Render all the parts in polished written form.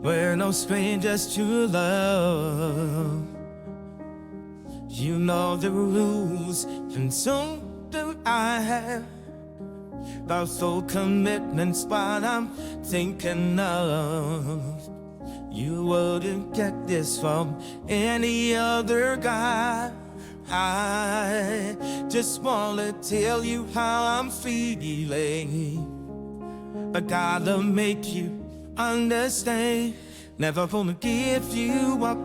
We're no strangers to love. You know the rules, and so do I. Those old commitments, what I'm thinking of. You wouldn't get this from any other guy. I just wanna tell you how I'm feeling. I gotta make you understand. Never gonna give you up,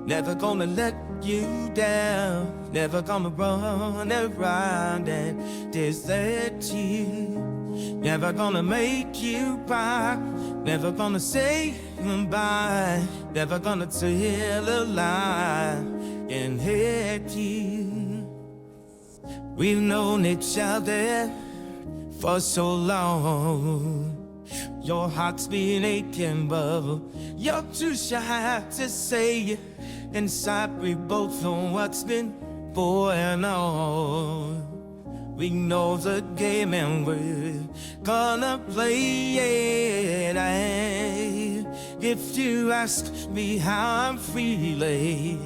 never gonna let you down, never gonna run around and desert you, never gonna make you cry, never gonna say goodbye, never gonna tell a lie and hurt you. We've known each other for so long. Your heart's been aching, but you're too shy to say it. Inside we both know what's been going on. We know the game and we're gonna play it. And if you ask me how I'm feeling,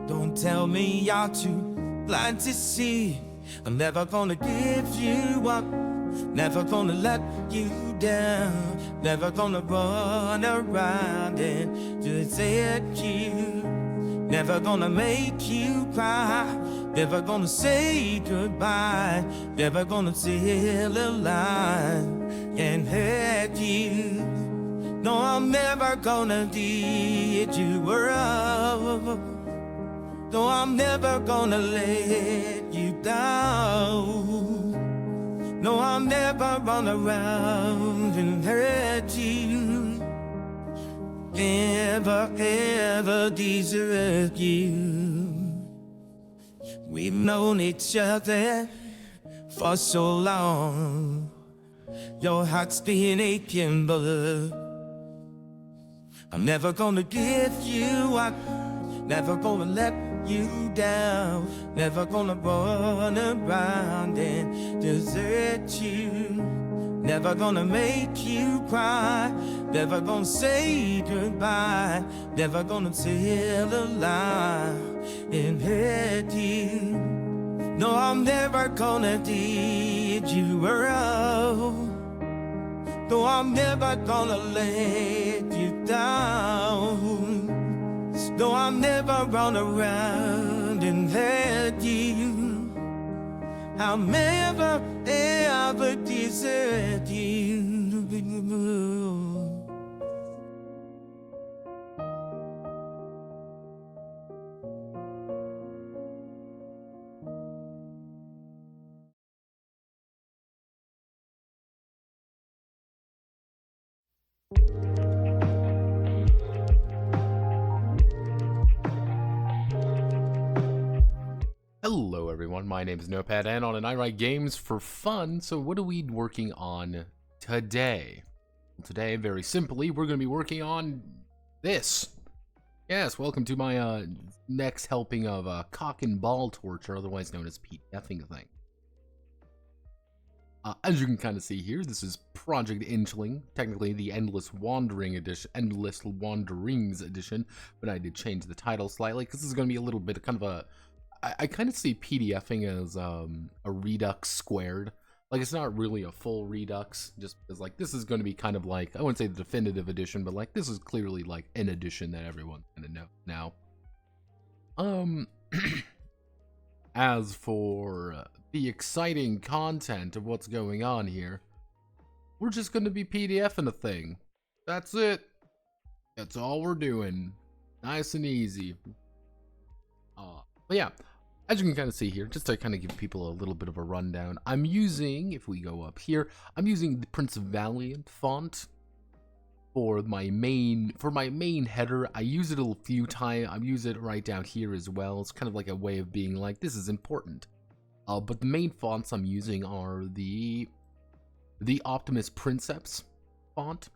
don't tell me you're too blind to see. I'm never gonna give you up, never gonna let you down, never gonna run around and desert you, never gonna make you cry, never gonna say goodbye, never gonna tell a lie and hurt you. No, I'm never gonna lead you up. No, I'm never gonna let you down. No, I'll never run around and hurt you. Never, ever desert you. We've known each other for so long. Your heart's been aching, but I'm never gonna give you up, never gonna let you down, never gonna run around and desert you, never gonna make you cry, never gonna say goodbye, never gonna tell a lie and hurt you. No, I'm never gonna lead you around. No, I'm never gonna let you down. No, I'll never run around and hurt you. I'll never, ever desert you. Hello everyone, my name is Notepad Anon and I write games for fun. So what are we working on today? Today, very simply, we're going to be working on this. Yes, welcome to my next helping of cock and ball torture, otherwise known as PDFing thing. As you can kind of see here, this is Project Inchling, technically the Endless Wandering edition, Endless Wanderings edition, but I did change the title slightly because this is going to be a little bit kind of a I kind of see PDFing as a Redux squared. Like, it's not really a full Redux, just because, like, this is going to be kind of like, I wouldn't say the definitive edition, but, like, this is clearly, like, an edition that everyone kind of knows now. As for the exciting content of what's going on here, we're just going to be PDFing a thing. That's it. That's all we're doing. Nice and easy. But yeah, as you can kind of see here, just to kind of give people a little bit of a rundown, I'm using, if we go up here, I'm using the Prince Valiant font for my main header. I use it a few times. I use it right down here as well. It's kind of like a way of being like, this is important. But the main fonts I'm using are the Optimus Princeps font,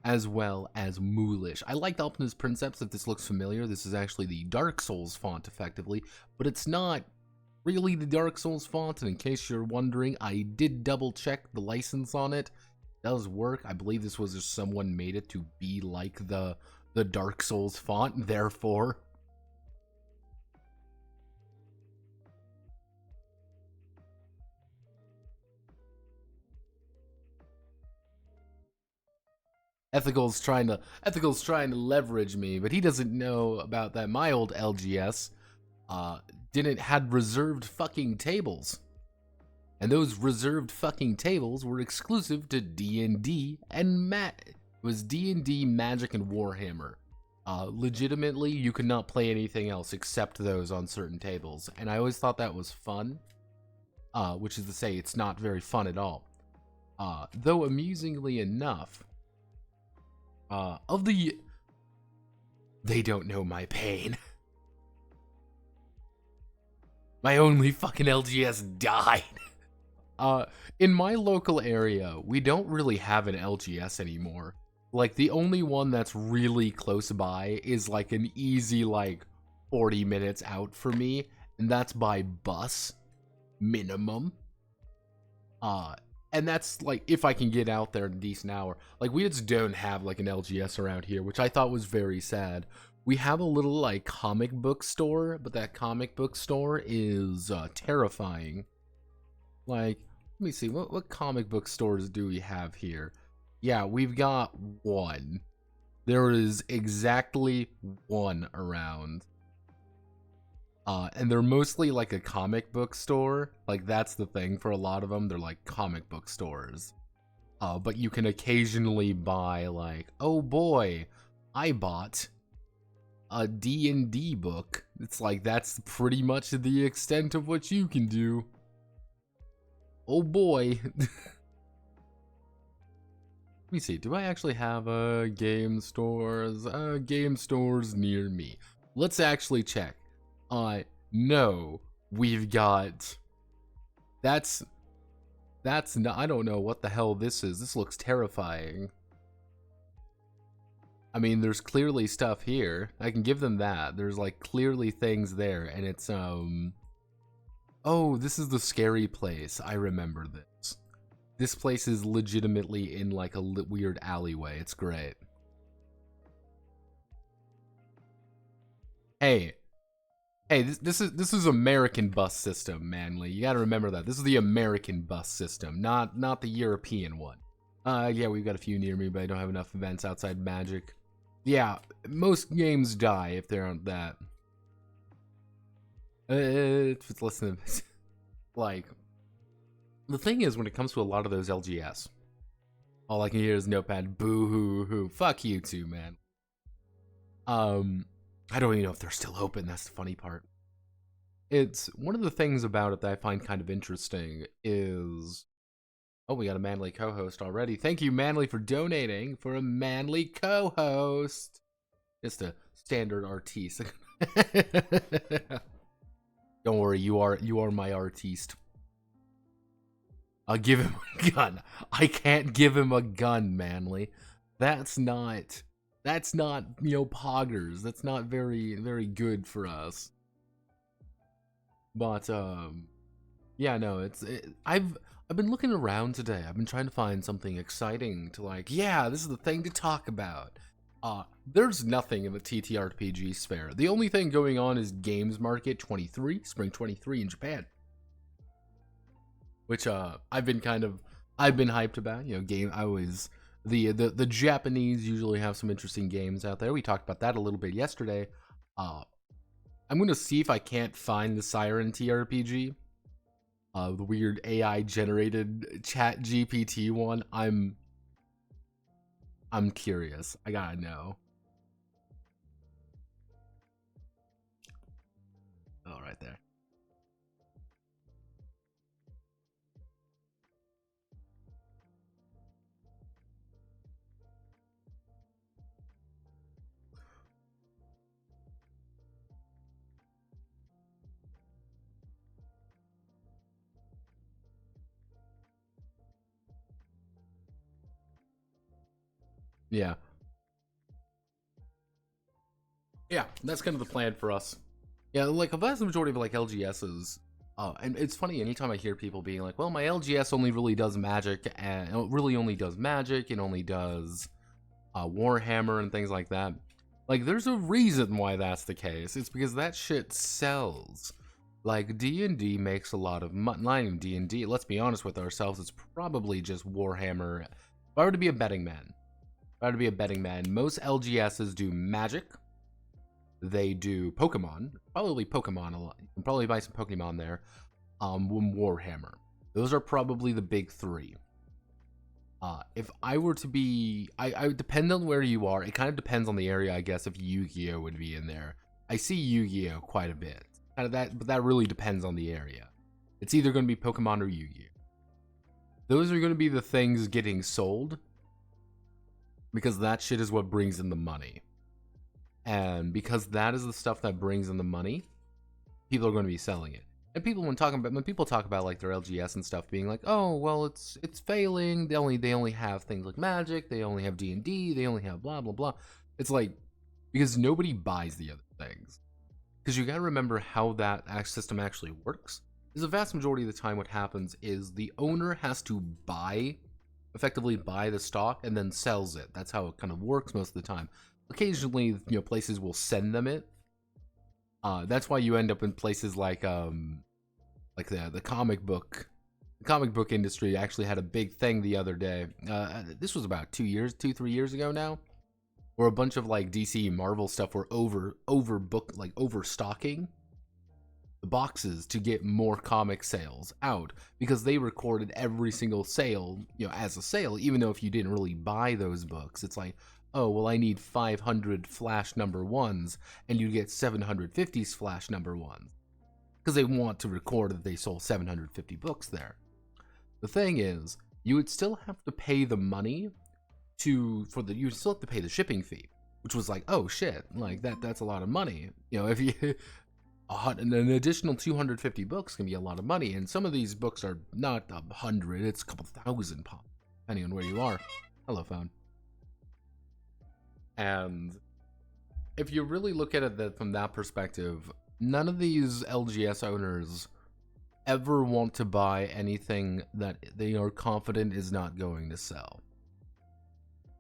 as well as Moolish. I like the Optimus Princeps. If this looks familiar, this is actually the Dark Souls font, effectively, but it's not really the Dark Souls font, and in case you're wondering, I did double check the license on it. does work. I believe this was just someone made it to be like the Dark Souls font, therefore. Ethical's trying to leverage me, but he doesn't know about that. My old LGS had reserved fucking tables. And those reserved fucking tables were exclusive to D&D and it was D&D, Magic, and Warhammer. Legitimately, you could not play anything else except those on certain tables. And I always thought that was fun, which is to say it's not very fun at all. Though amusingly enough, they don't know my pain. My only fucking LGS died. In my local area, we don't really have an LGS anymore. Like, the only one that's really close by is like an easy, like, 40 minutes out for me, and that's by bus, minimum. And that's, like, if I can get out there in a decent hour. Like, we just don't have, like, an LGS around here, which I thought was very sad. We have a little, like, comic book store, but that comic book store is, terrifying. Like, let me see, what comic book stores do we have here? Yeah, we've got one. There is exactly one around. And they're mostly like a comic book store. Like, that's the thing for a lot of them. They're like comic book stores. But you can occasionally buy like, oh boy, I bought a D&D book. It's like, that's pretty much the extent of what you can do. Oh boy. Let me see, do I actually have game stores? Game stores near me. Let's actually check. No, we've got... That's not, I don't know what the hell this is. This looks terrifying. I mean, there's clearly stuff here. I can give them that. There's like clearly things there, and it's oh, this is the scary place. I remember this. This place is legitimately in like a weird alleyway. It's great. Hey, this is American bus system, Manly. You gotta remember that. This is the American bus system, not the European one. Yeah, we've got a few near me, but I don't have enough events outside Magic. Yeah, most games die if they aren't that. It's less than like, the thing is, when it comes to a lot of those LGS, all I can hear is Notepad, boo hoo hoo. Fuck you too, man. I don't even know if they're still open. That's the funny part. It's one of the things about it that I find kind of interesting is, oh, we got a Manly co-host already. Thank you, Manly, for donating for a Manly co-host. Just a standard artiste. Don't worry, you are my artiste. I'll give him a gun. I can't give him a gun, Manly. That's not, you know, poggers. That's not very, very good for us. But, yeah, no, I've been looking around today. I've been trying to find something exciting to, like, yeah, this is the thing to talk about. There's nothing in the TTRPG sphere. The only thing going on is Games Market 23, Spring 23 in Japan. Which, I've been hyped about. You know, the Japanese usually have some interesting games out there. We talked about that a little bit yesterday. I'm gonna see if I can't find the Siren TRPG. The weird AI generated chat GPT one. I'm curious. I gotta know. Oh, right there. Yeah. Yeah, that's kind of the plan for us. Yeah, like a vast majority of like LGSs, And it's funny, anytime I hear people being like, well, my LGS only really does Magic, and it really only does Magic, it only does Warhammer and things like that. Like, there's a reason why that's the case. It's because that shit sells. Like, D&D makes a lot of money. Not even D&D, let's be honest with ourselves, it's probably just Warhammer. If I were to be a betting man, most LGSs do Magic, they do Pokemon, probably Pokemon a lot. You can probably buy some Pokemon there. Warhammer. Those are probably the big three. If I were to be, I would depend on where you are. It kind of depends on the area, I guess. If Yu-Gi-Oh would be in there, I see Yu-Gi-Oh quite a bit. Kind of that, but that really depends on the area. It's either going to be Pokemon or Yu-Gi-Oh. Those are going to be the things getting sold because that shit is what brings in the money. And because that is the stuff that brings in the money, people are going to be selling it. And people, when people talk about like their LGS and stuff being like, oh, well, it's failing. They only have things like Magic. They only have D&D. They only have blah blah blah. It's like, because nobody buys the other things. Because you got to remember how that system actually works. Is the vast majority of the time what happens is the owner has to effectively buy the stock and then sells it. That's how it kind of works most of the time. Occasionally, places will send them it. That's why you end up in places like the comic book industry actually had a big thing the other day. This was about 3 years ago now, where a bunch of like DC Marvel stuff were overstocking the boxes to get more comic sales out, because they recorded every single sale, as a sale, even though if you didn't really buy those books, it's like, oh, well, I need 500 Flash #1s, and you get 750 Flash #1s. Because they want to record that they sold 750 books there. The thing is, you would still have to pay the money you would still have to pay the shipping fee, which was like, oh shit, like that's a lot of money. If you, an additional 250 books can be a lot of money, and some of these books are not 100, it's a couple thousand pop, depending on where you are. Hello, phone. And if you really look at it from that perspective, none of these LGS owners ever want to buy anything that they are confident is not going to sell.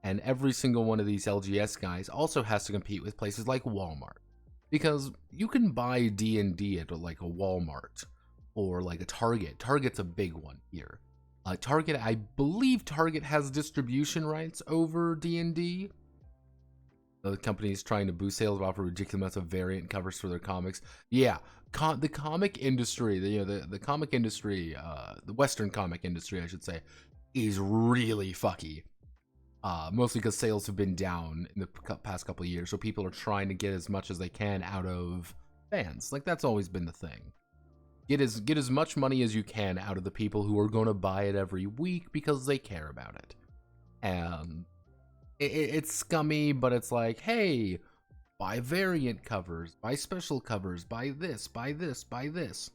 And every single one of these LGS guys also has to compete with places like Walmart. Because you can buy D&D at like a Walmart or like a Target. Target's a big one here. Target, I believe Target has distribution rights over D&D. The company's trying to boost sales, offer ridiculous amounts of variant covers for their comics. Yeah, the comic industry, the comic industry, the Western comic industry, I should say, is really fucky. Mostly because sales have been down in the past couple of years, so people are trying to get as much as they can out of fans. Like, that's always been the thing. Get as much money as you can out of the people who are going to buy it every week because they care about it. And it's scummy, but it's like, hey, buy variant covers, buy special covers, buy this, buy this, buy this.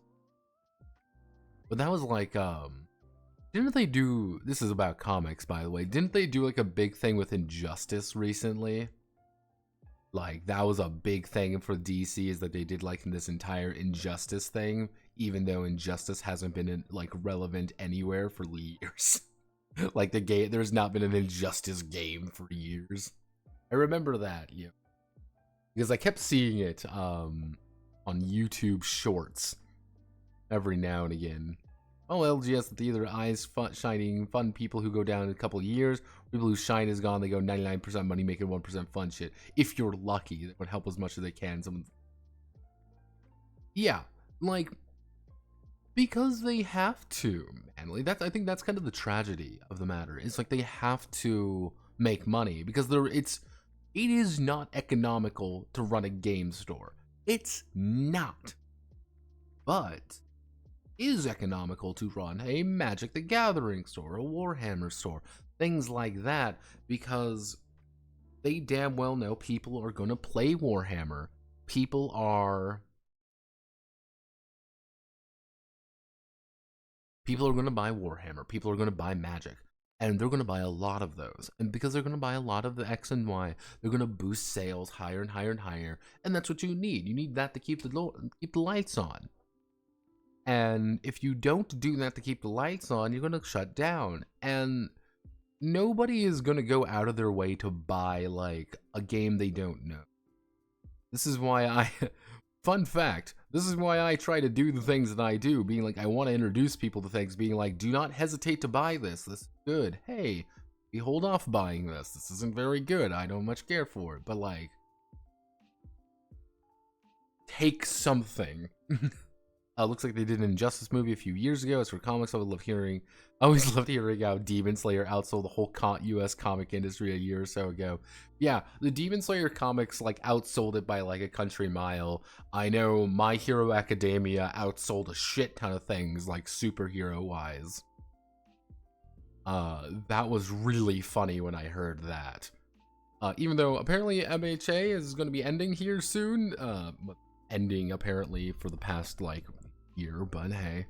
But that was like, didn't they do, this is about comics, by the way, didn't they do like a big thing with Injustice recently? Like, that was a big thing for DC, is that they did like this entire Injustice thing, even though Injustice hasn't been like relevant anywhere for years. Like, there's not been an Injustice game for years. I remember that, because I kept seeing it on YouTube Shorts every now and again. Oh, LGS, the either eyes shining fun people who go down in a couple of years, people whose shine is gone, they go 99% money making 1% fun shit. If you're lucky, that would help as much as they can. Yeah, like, because they have to, man. Like, I think that's kind of the tragedy of the matter. It's like they have to make money because it is not economical to run a game store. It's not. But is economical to run a Magic the Gathering store, a Warhammer store, things like that, because they damn well know people are going to play Warhammer. People are going to buy Warhammer. People are going to buy Magic. And they're going to buy a lot of those. And because they're going to buy a lot of the X and Y, they're going to boost sales higher and higher and higher. And that's what you need. You need that to keep the lights on. And if you don't do that to keep the lights on, you're gonna shut down. And nobody is gonna go out of their way to buy, like, a game they don't know. This is why I... Fun fact, this is why I try to do the things that I do, being like, I want to introduce people to things, being like, do not hesitate to buy this. This is good. Hey, we hold off buying this. This isn't very good. I don't much care for it. But, like, take something. Looks like they did an Injustice movie a few years ago. As for comics, I always loved hearing how Demon Slayer outsold the whole US comic industry a year or so ago. Yeah, the Demon Slayer comics, like, outsold it by, like, a country mile. I know My Hero Academia outsold a shit ton of things, like, superhero-wise. That was really funny when I heard that. Even though apparently MHA is going to be ending here soon. Ending, apparently, for the past, like, year, but hey.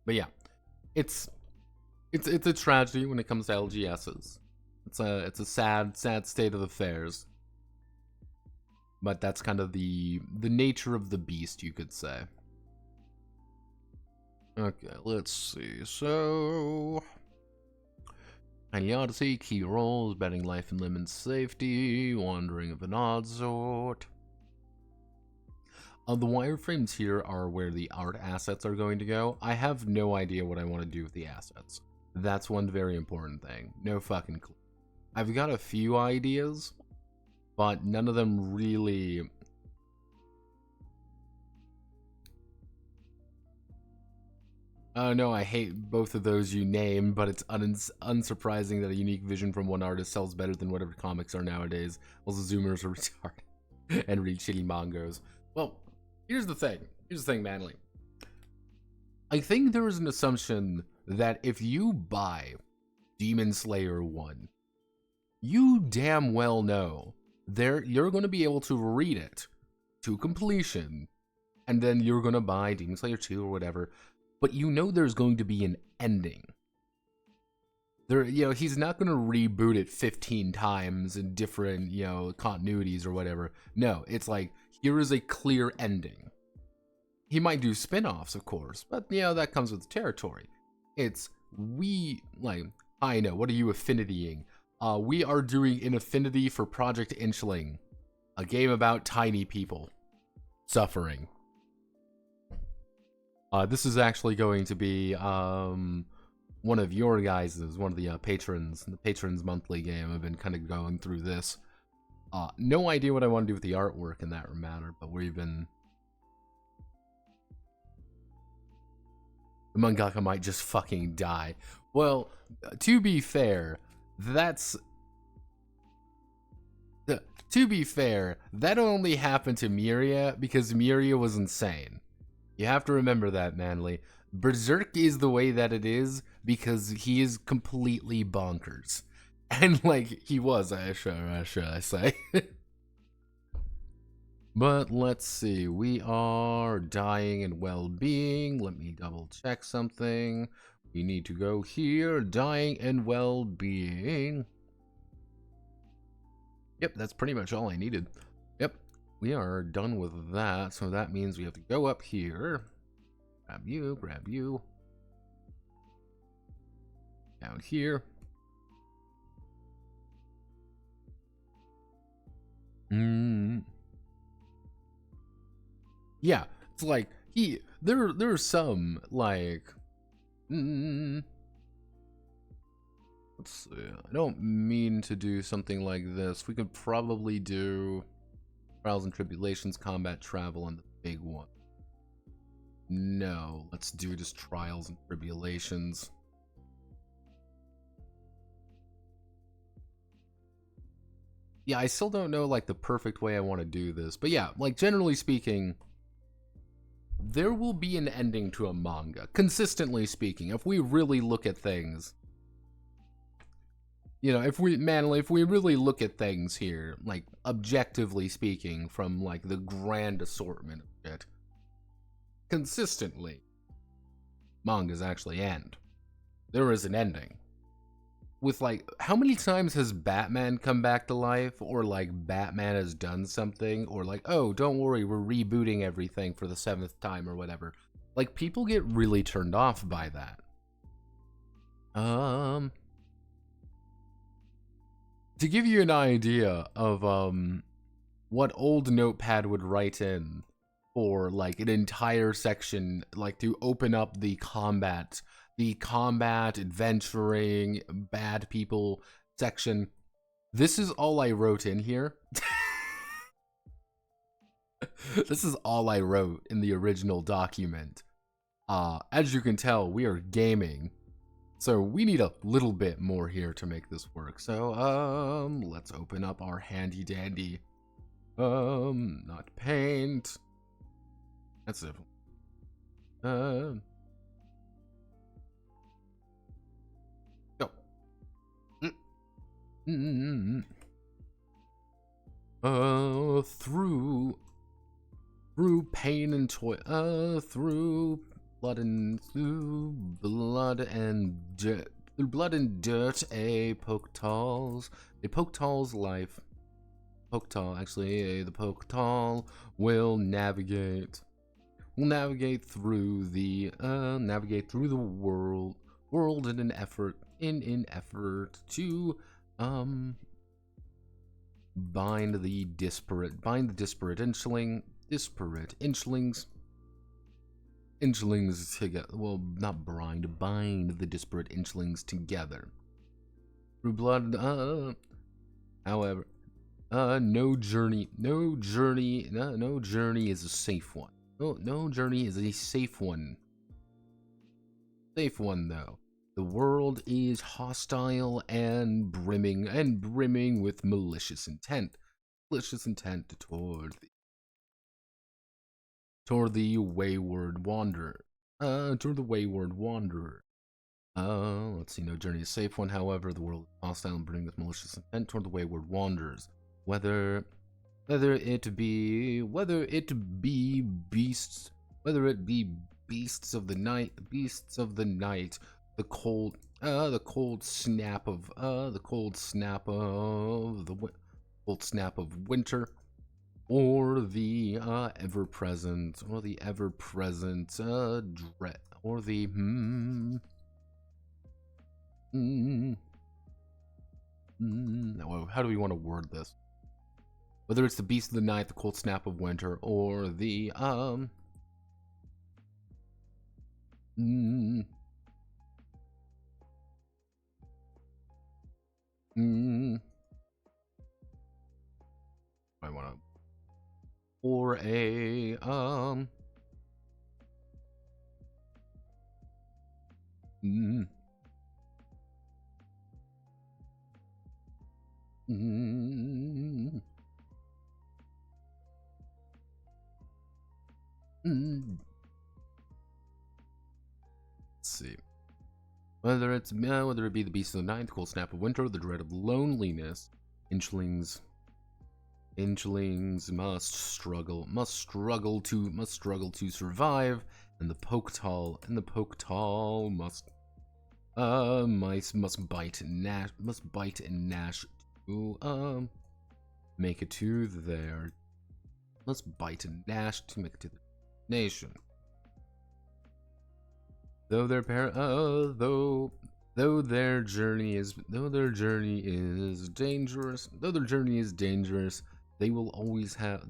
But yeah, it's a tragedy when it comes to LGSs. It's a sad state of affairs. But that's kind of the nature of the beast, you could say. Okay, let's see. So, Tiny Odyssey, key roles, betting life and limb and safety, wandering of an odd sort. The wireframes here are where the art assets are going to go. I have no idea what I want to do with the assets. That's one very important thing. No fucking clue. I've got a few ideas, but none of them really... Oh no, I hate both of those you named, but it's unsurprising that a unique vision from one artist sells better than whatever comics are nowadays. Also, Zoomers are retarded and read shitty mangas. Well, here's the thing, Manly. I think there is an assumption that if you buy Demon Slayer 1, you damn well know you're going to be able to read it to completion, and then you're going to buy Demon Slayer 2 or whatever. But you know there's going to be an ending. He's not going to reboot it 15 times in different, continuities or whatever. No, it's like, here is a clear ending. He might do spin-offs, of course, but, that comes with the territory. I know, what are you affinitying? We are doing an affinity for Project Inchling, a game about tiny people suffering. This is actually going to be one of your guys', one of the patrons monthly game. I've been kind of going through this. No idea what I want to do with the artwork in that matter, but we've been... The mangaka might just fucking die. Well, to be fair, that only happened to Miria because Miria was insane. You have to remember that, Manly. Berserk is the way that it is because he is completely bonkers. And, he was, should I say. But, let's see. We are dying and well-being. Let me double-check something. We need to go here. Dying and well-being. Yep, that's pretty much all I needed. Yep. We are done with that, so that means we have to go up here. Grab you. Down here. Yeah, it's like, there's some, let's see, I don't mean to do something like this. We could probably do Trials and Tribulations, Combat Travel, and the big one. No, let's do just Trials and Tribulations. Yeah, I still don't know, the perfect way I want to do this. But yeah, generally speaking, there will be an ending to a manga. Consistently speaking, if we really look at things... if we really look at things here, objectively speaking, from, the grand assortment of it, consistently, mangas actually end. there is an ending. With, like, how many times has Batman come back to life, or, like, Batman has done something, or, like, oh, don't worry, we're rebooting everything for the 7th time, or whatever. Like, people get really turned off by that. To give you an idea of, what old Notepad would write in for, like, an entire section, like, to open up the combat, adventuring, bad people section. This is all I wrote in here. This is all I wrote in the original document. As you can tell, we are gaming, so we need a little bit more here to make this work. So, let's open up our handy dandy, not paint. That's it. Go. Through pain and toil, through blood and dirt, a Poketall's life. The Poketall will navigate through the world in an effort to bind the disparate Inchlings together. Well, not bind the disparate Inchlings together through blood. However, no journey is a safe one. No journey is a safe one. Though. The world is hostile and brimming with malicious intent toward the wayward wanderer. Let's see. No journey is a safe one. However, the world is hostile and brimming with malicious intent toward the wayward wanderers. Whether it be beasts of the night, the cold snap of winter, or the ever present dread, or the how do we want to word this? Whether it's the beast of the night, the cold snap of winter, or the I want to, or a let's see. Whether it be the beast of the night, the cold snap of winter, the dread of loneliness, Inchlings must struggle to survive, and the Poketall must bite and gnash to make it to their nation. Though their journey is dangerous, they will always have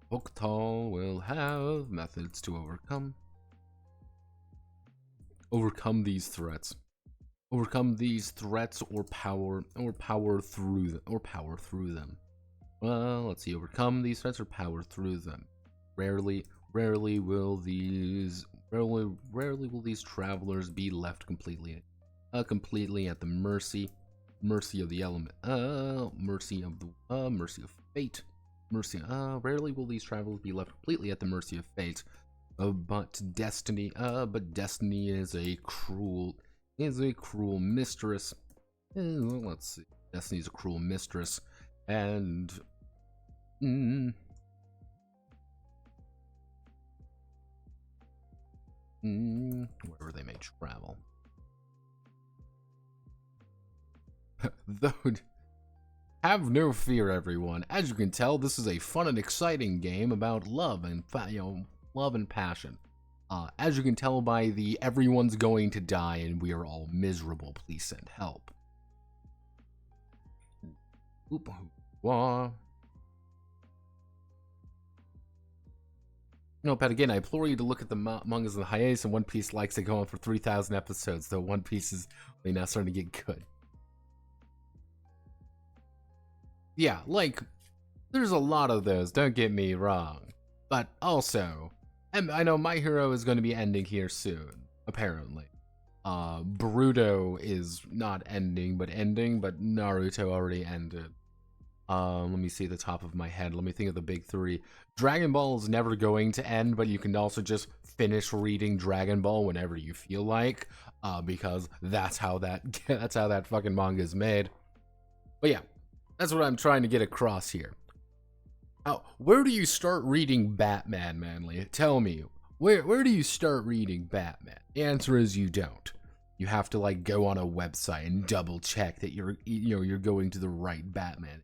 Poketall will have methods to overcome these threats. Or power through them. Well, let's see. Overcome these threats or power through them. Rarely will these travelers be left completely at the mercy of the element, mercy of fate. Rarely will these travelers be left completely at the mercy of fate. But destiny is a cruel mistress. Let's see. Destiny is a cruel mistress, and Wherever they may travel. Though, have no fear, everyone. As you can tell, this is a fun and exciting game about love and love and passion. As you can tell by the everyone's going to die and we are all miserable, please send help. Oop, wah. No, but again, I implore you to look at the mangas and the hiatus, and One Piece likes to go on for 3,000 episodes, though One Piece is really now starting to get good. Yeah, like, there's a lot of those, don't get me wrong. But also, and I know My Hero is going to be ending here soon, apparently. Boruto is not ending, but Naruto already ended. Let me see at the top of my head. Let me think of the big three. Dragon Ball is never going to end, but you can also just finish reading Dragon Ball whenever you feel like, because that's how that fucking manga is made. But yeah, that's what I'm trying to get across here. Now, where do you start reading Batman, Manly? Tell me, where do you start reading Batman? The answer is you don't. You have to like go on a website and double check that you're going to the right Batman.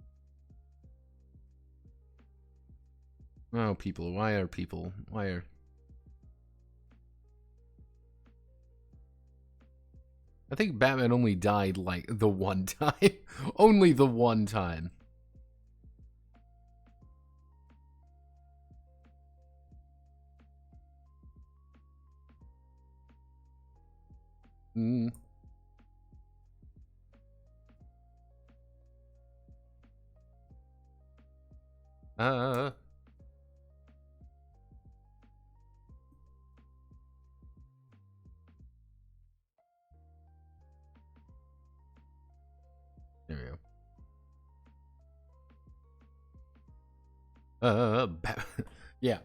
Oh, people, why are... I think Batman only died, like, the one time. Only the one time. There we go. Yeah.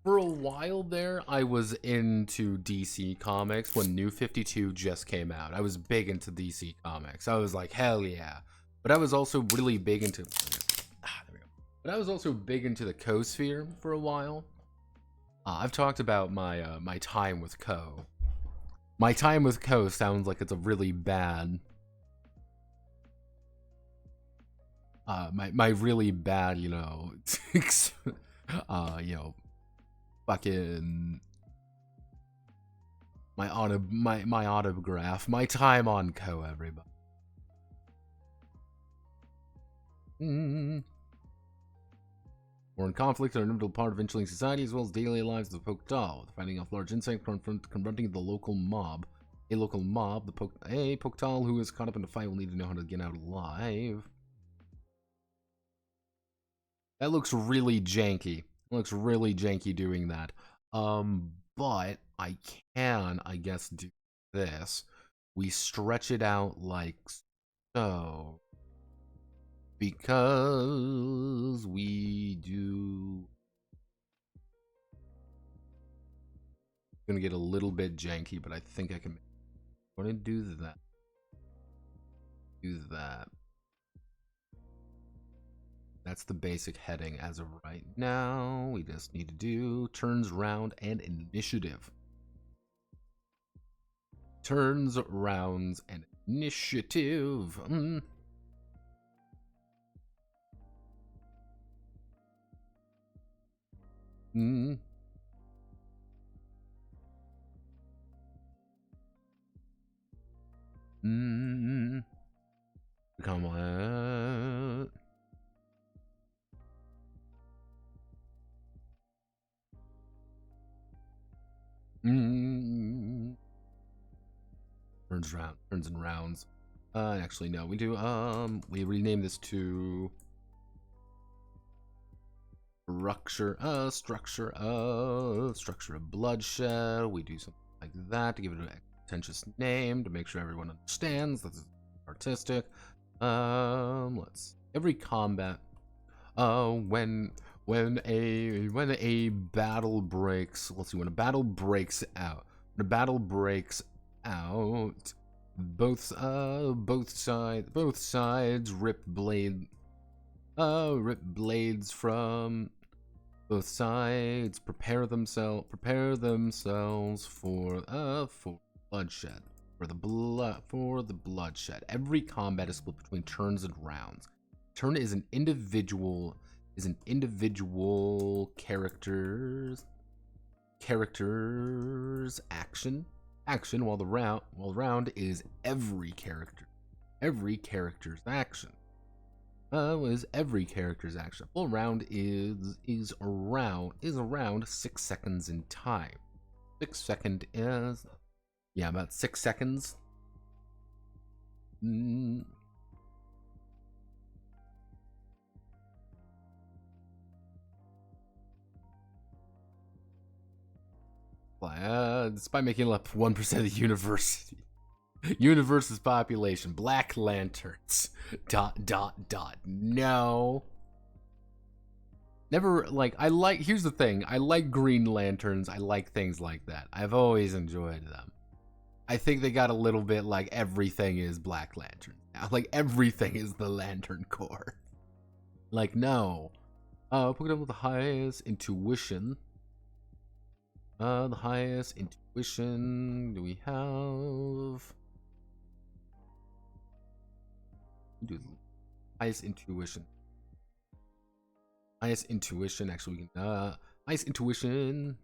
For a while there, I was into DC Comics when New 52 just came out. I was big into DC Comics. I was like, hell yeah. But I was also really big into... there we go. But I was also big into the Co-sphere for a while. I've talked about my my time with Co. My time with Co sounds like it's a really bad... my really bad, you know... fucking my autograph, my time on Co, everybody. War and conflict are an inevitable part of Inchling society, as well as daily lives of the Poktal, fighting off large insects, confronting the local mob. A local mob, a Poktal who is caught up in a fight will need to know how to get out alive. That looks really janky. Looks really janky doing that. But I can, I guess, do this. We stretch it out like so. Because we do... It's gonna get a little bit janky, but I think I can... I'm gonna do that. Do that. That's the basic heading as of right now. We just need to do turns, round, and initiative. Turns, rounds, and initiative. Come on. Turns and rounds. Actually, no, we do, we rename this to structure of bloodshed. We do something like that to give it an pretentious name to make sure everyone understands this is artistic. Every combat, when a battle breaks, when a battle breaks out, both sides rip blades from Both sides prepare themselves for bloodshed. For the bloodshed. Every combat is split between turns and rounds. Turn is an individual character's action, while the round is every character's action. Is every character's action. Full round is around 6 seconds in time. 6 second is about 6 seconds. Despite making up 1% of the universe's population, Black Lanterns. ... No. Never, like, here's the thing. I like Green Lanterns. I like things like that. I've always enjoyed them. I think they got a little bit like everything is Black Lantern now. Like, everything is the Lantern Corps. Like, no. Pokemon with the highest intuition. The highest intuition do we have? Do highest intuition. Highest intuition. Actually, we can. Highest intuition.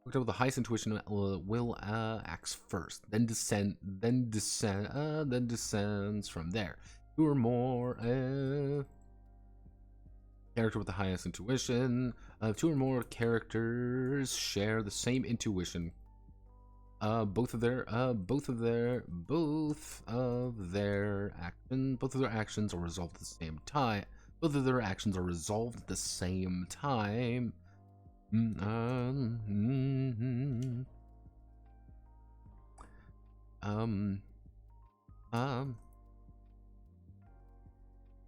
With the highest intuition will acts first, then descends from there. 2 or more character with the highest intuition. 2 or more characters share the same intuition. Both of their actions are resolved at the same time. Both of their actions are resolved at the same time.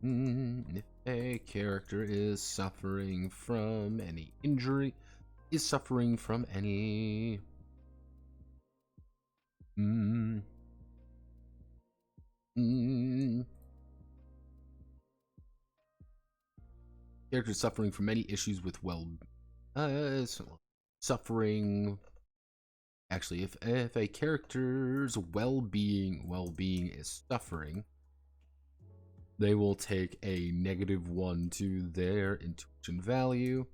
If a character is suffering from any injury, character suffering from any issues with actually, if a character's well-being is suffering, they will take a -1 to their intuition value.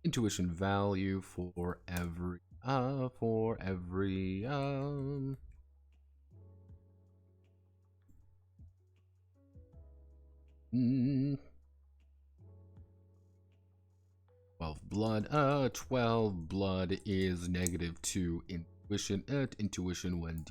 Intuition value for every 12 blood. 12 blood is -2 intuition when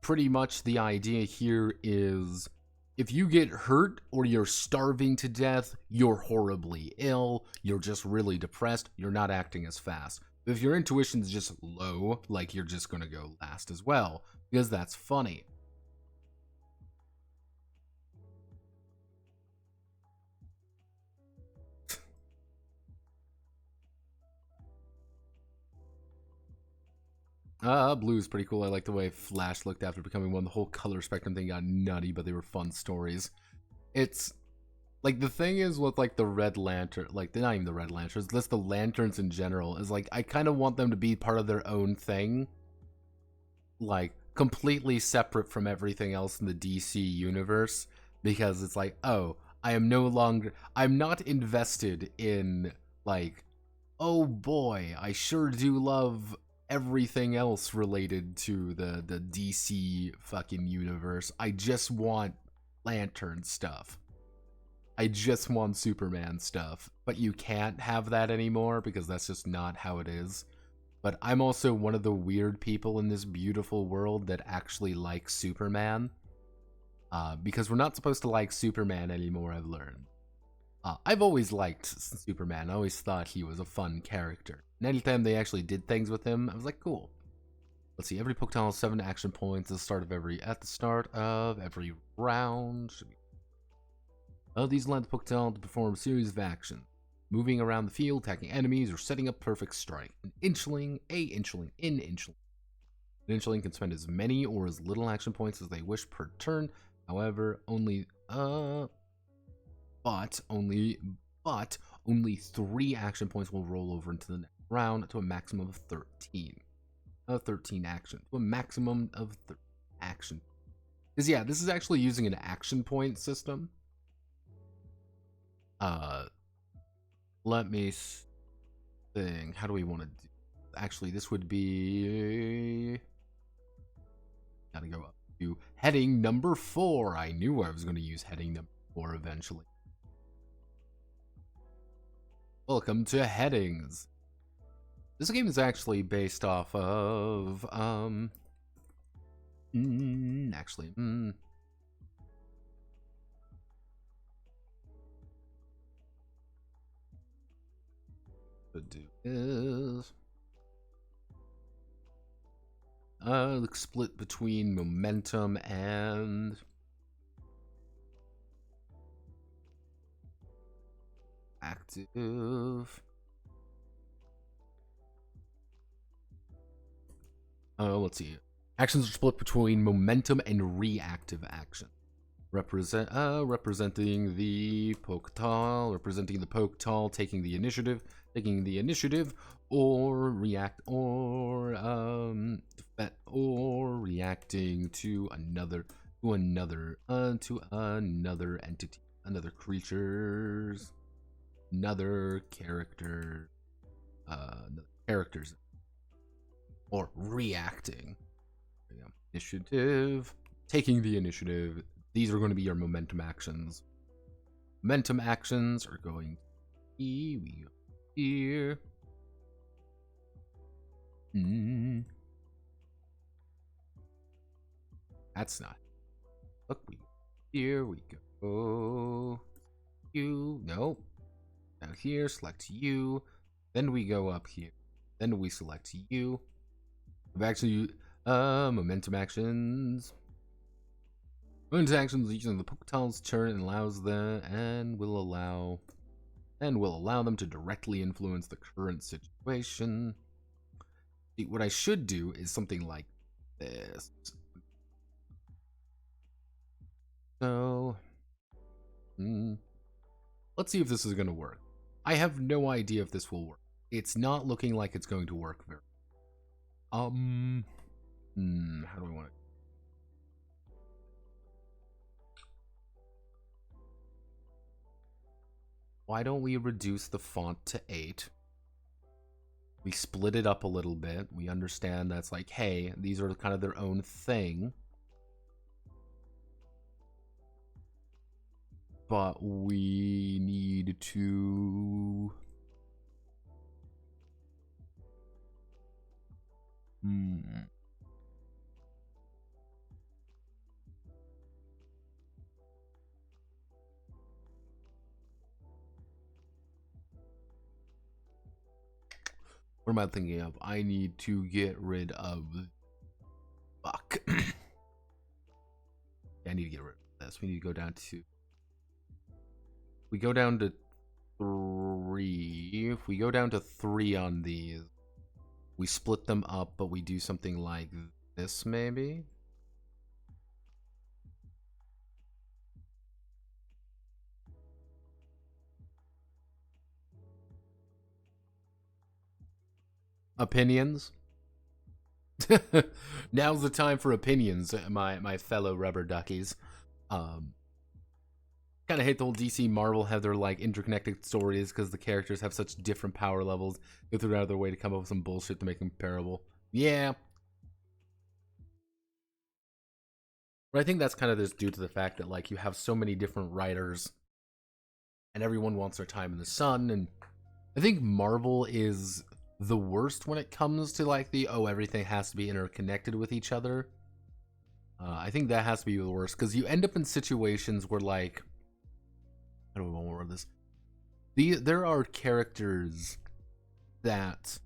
pretty much the idea here is if you get hurt or you're starving to death, you're horribly ill, you're just really depressed, you're not acting as fast. But if your intuition's just low, like, you're just gonna go last as well, because that's funny. Blue is pretty cool. I like the way Flash looked after becoming one. The whole color spectrum thing got nutty, but they were fun stories. It's like, the thing is with like the Red Lantern, like, they're not even the Red Lanterns, just the lanterns in general, is like, I kind of want them to be part of their own thing, like completely separate from everything else in the DC universe, because it's like, oh, I'm not invested in, like, oh boy, I sure do love everything else related to the DC fucking universe. I just want Lantern stuff. I just want Superman stuff. But you can't have that anymore because that's just not how it is. But I'm also one of the weird people in this beautiful world that actually likes Superman. Because we're not supposed to like Superman anymore, I've learned. I've always liked Superman. I always thought he was a fun character. And anytime they actually did things with him, I was like, cool. Let's see, every Pokemon has 7 action points at the start of every round. These allow the Pokemon to perform a series of actions. Moving around the field, attacking enemies, or setting up perfect strike. An Inchling. An Inchling can spend as many or as little action points as they wish per turn. However, only 3 action points will roll over into the next round to a maximum of 13. 13 action. To a maximum of action. Because, yeah, this is actually using an action point system. Let me think. How do we want to do? Actually, this would be... Gotta go up to heading number 4. I knew I was going to use heading number 4 eventually. Welcome to Headings. This game is actually based off of, do is split between momentum and active. Let's see. Actions are split between momentum and reactive action. Representing the poke tall, taking the initiative, or react, or reacting to another entity, another creatures, another character, characters, or reacting. Initiative, taking the initiative. These are going to be your momentum actions. Momentum actions are going to be, we go here. That's not. Look, we go here, we go. You, nope. Down here, select you. Then we go up here. Then we select you. Back to momentum actions. Momentum actions using the Poketal's turn and will allow them to directly influence the current situation. See, what I should do is something like this. So, let's see if this is going to work. I have no idea if this will work. It's not looking like it's going to work very. How do I want it? Why don't we reduce the font to 8? We split it up a little bit. We understand that's like, hey, these are kind of their own thing. But we need to... What am I thinking of? I need to get rid of... Fuck. I need to get rid of this. We need to go down to... We go down to 3. If we go down to 3 on these, we split them up, but we do something like this, maybe? Opinions? Now's the time for opinions, my fellow rubber duckies. Kind of hate the whole DC Marvel have their like interconnected stories because the characters have such different power levels. Go through another way to come up with some bullshit to make them comparable. Yeah. But I think that's kind of just due to the fact that like you have so many different writers and everyone wants their time in the sun, and I think Marvel is the worst when it comes to like everything has to be interconnected with each other. I think that has to be the worst because you end up in situations where like, I don't know what this. There are characters that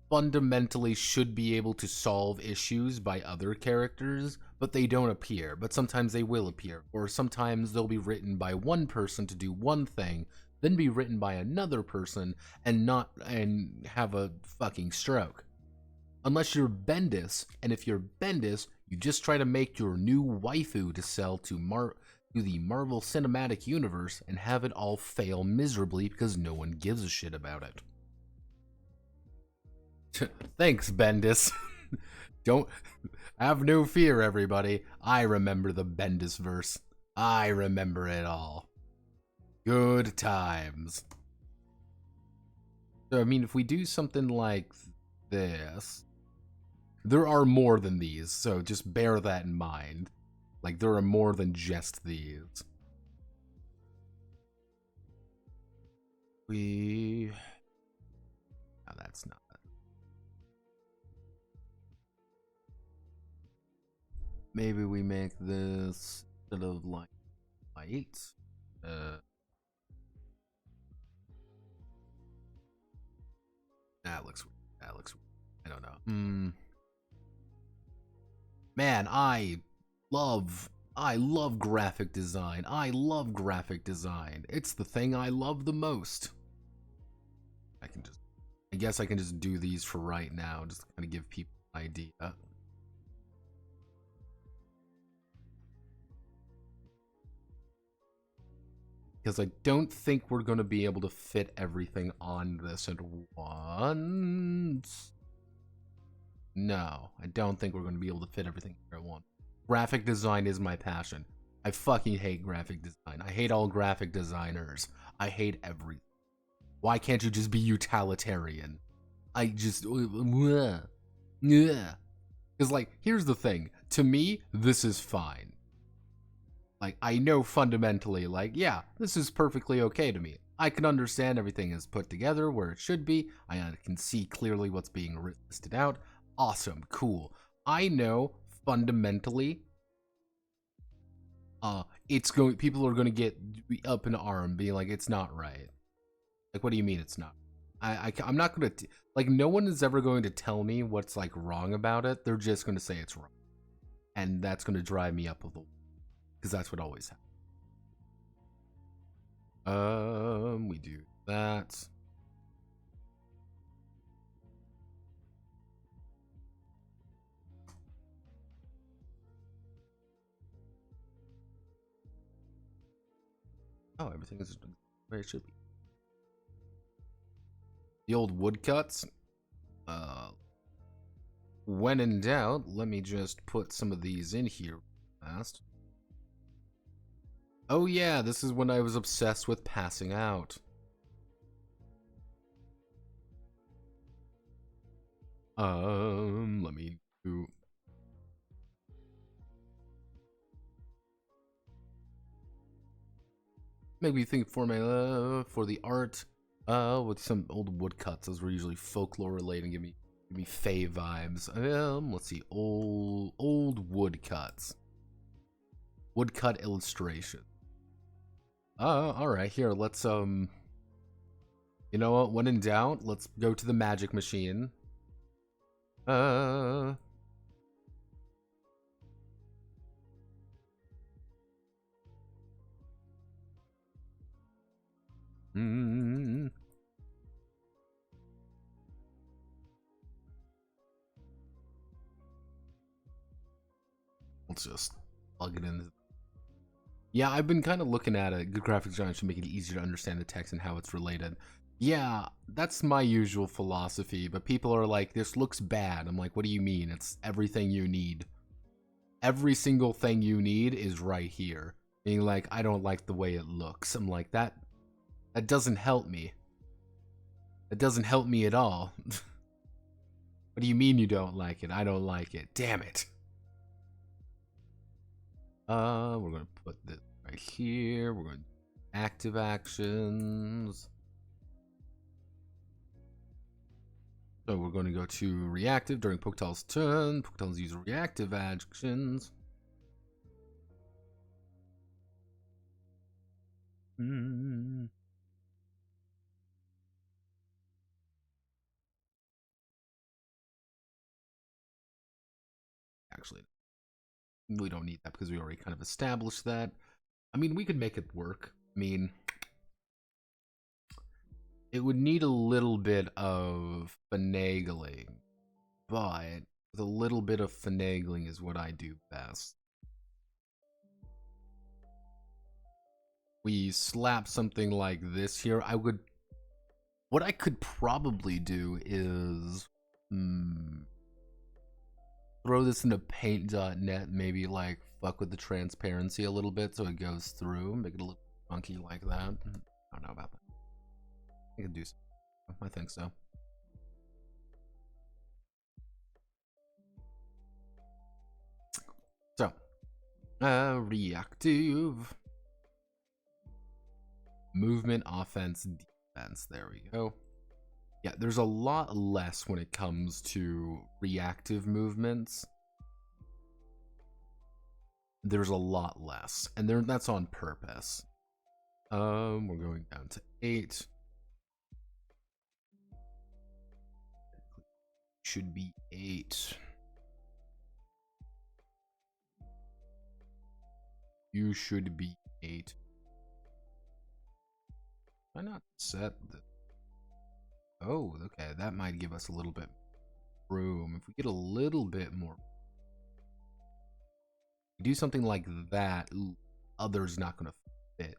fundamentally should be able to solve issues by other characters, but they don't appear. But sometimes they will appear, or sometimes they'll be written by one person to do one thing, then be written by another person and have a fucking stroke. Unless you're Bendis, and if you're Bendis, You just try to make your new waifu to sell to the Marvel Cinematic Universe and have it all fail miserably because no one gives a shit about it. Thanks, Bendis. Don't have no fear, everybody. I remember the Bendis verse. I remember it all. Good times. So, I mean, if we do something like this, there are more than these, so just bear that in mind. Like, there are more than just these. No, that's not. Maybe we make this instead of like light. That looks weird. That looks weird. I don't know. Man, I love graphic design. I love graphic design. It's the thing I love the most. I guess I can just do these for right now, just to kind of give people an idea. Because I don't think we're going to be able to fit everything on this at once. No, I don't think we're going to be able to fit everything here at once. Graphic design is my passion. I fucking hate graphic design. I hate all graphic designers. I hate everything. Why can't you just be utilitarian? I just... Because, like, here's the thing. To me, this is fine. Like, I know fundamentally, like, yeah, this is perfectly okay to me. I can understand everything is put together where it should be. I can see clearly what's being listed out. Awesome, cool. I know fundamentally, people are going to get up in arm being like, it's not right. Like, what do you mean it's not? I'm not going to, like, no one is ever going to tell me what's, like, wrong about it. They're just going to say it's wrong. And that's going to drive me up a little. Because that's what always happens. We do that. Oh, everything is where it should be. The old woodcuts. When in doubt, let me just put some of these in here fast. Oh yeah, this is when I was obsessed with passing out. Let me do... Make me think formula for the art. With some old woodcuts. Those were usually folklore related. Give me Fae vibes. Let's see, old woodcuts. Woodcut illustration. All right. Here, let's you know what? When in doubt, let's go to the magic machine. Let's just plug it in. Yeah, I've been kind of looking at it. Good graphic design should make it easier to understand the text and how it's related. Yeah, that's my usual philosophy, but people are like, this looks bad. I'm like, what do you mean? It's everything you need. Every single thing you need is right here. Being like, I don't like the way it looks. I'm like, that doesn't help me. That doesn't help me at all. What do you mean you don't like it? I don't like it. Damn it. We're gonna put this right here. We're going to active actions. So we're going to go to reactive during Poketal's turn. Poketal's use reactive actions. Actually, we don't need that because we already kind of established that. I mean, we could make it work. I mean, it would need a little bit of finagling, but with a little bit of finagling is what I do best. We slap something like this here. What I could probably do is throw this into paint.net, maybe like fuck with the transparency a little bit so it goes through, make it a little funky like that. I don't know about that. I could do something. I think so. So, reactive. Movement, offense, defense. There we go. Yeah, there's a lot less when it comes to reactive movements. There's a lot less, and that's on purpose. We're going down to 8. Should be 8. You should be 8. Why not set the... Oh, okay, that might give us a little bit room. If we get a little bit more... do something like that, ooh, other's not going to fit.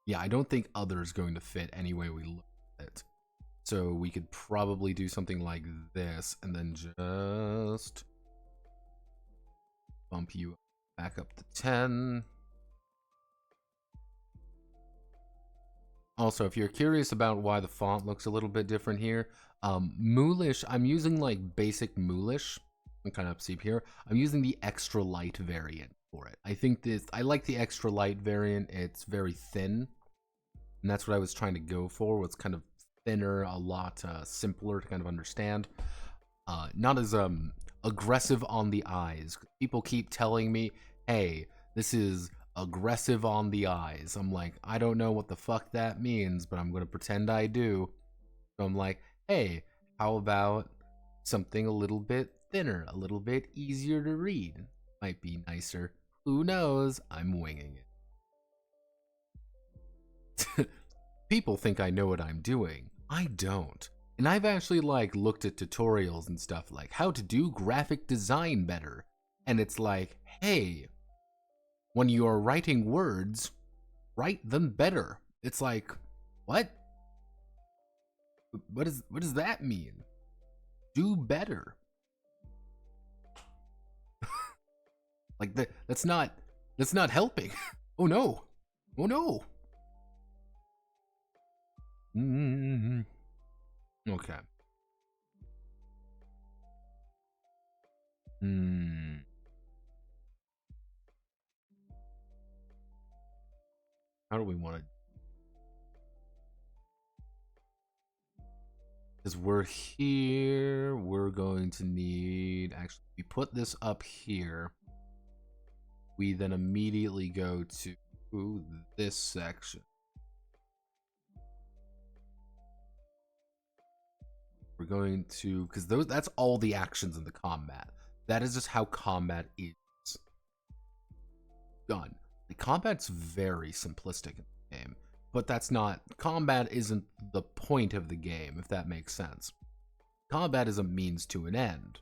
Yeah, I don't think other's going to fit any way we look at it. So we could probably do something like this, and then just bump you back up to 10. Also, if you're curious about why the font looks a little bit different here, Moolish, I'm using like basic Moolish. I'm kind of up steep here. I'm using the extra light variant for it. I like the extra light variant. It's very thin, and that's what I was trying to go for. Was kind of thinner, a lot simpler to kind of understand. Not as aggressive on the eyes. People keep telling me, hey, this is aggressive on the eyes. I'm like, I don't know what the fuck that means, but I'm going to pretend I do. So I'm like, hey, how about something a little bit thinner, a little bit easier to read? Might be nicer. Who knows? I'm winging it. People think I know what I'm doing. I don't. And I've actually like looked at tutorials and stuff like how to do graphic design better. And it's like, hey, when you are writing words, write them better. It's like, what? What does that mean? Do better. Like that's not helping. Oh no. Oh no. Okay. How do we want to? Because we're here, we're going to need, actually, we put this up here. We then immediately go to this section. We're going to, because that's all the actions in the combat. That is just how combat is done. The combat's very simplistic in the game, but combat isn't the point of the game, if that makes sense. Combat is a means to an end.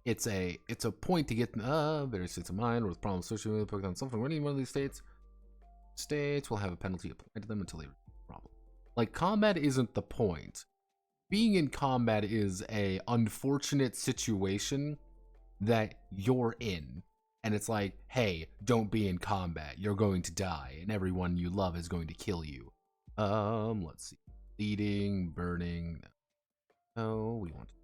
It's a point to get various states of mind or with problems associated with putting on something. When any one of these states will have a penalty applied to them until they resolve the problem. Like, combat isn't the point. Being in combat is a unfortunate situation that you're in. And it's like, hey, don't be in combat. You're going to die, and everyone you love is going to kill you. Let's see. Bleeding, burning. Oh, we want to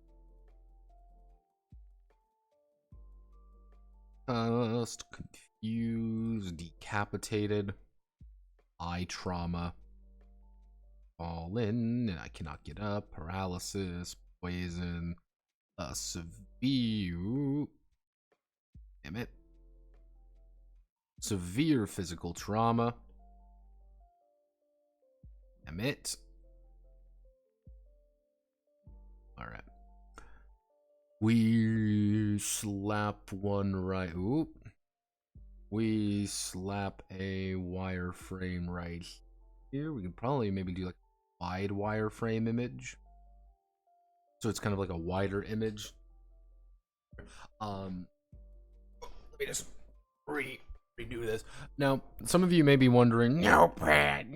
confused, decapitated, eye trauma, fallen, and I cannot get up, paralysis, poison, severe, damn it, severe physical trauma, damn it. All right. We slap one right. Oop. We slap a wireframe right here. We can probably maybe do like a wide wireframe image. so it's kind of like a wider image. Let me just redo this. Now, some of you may be wondering, no, Pat,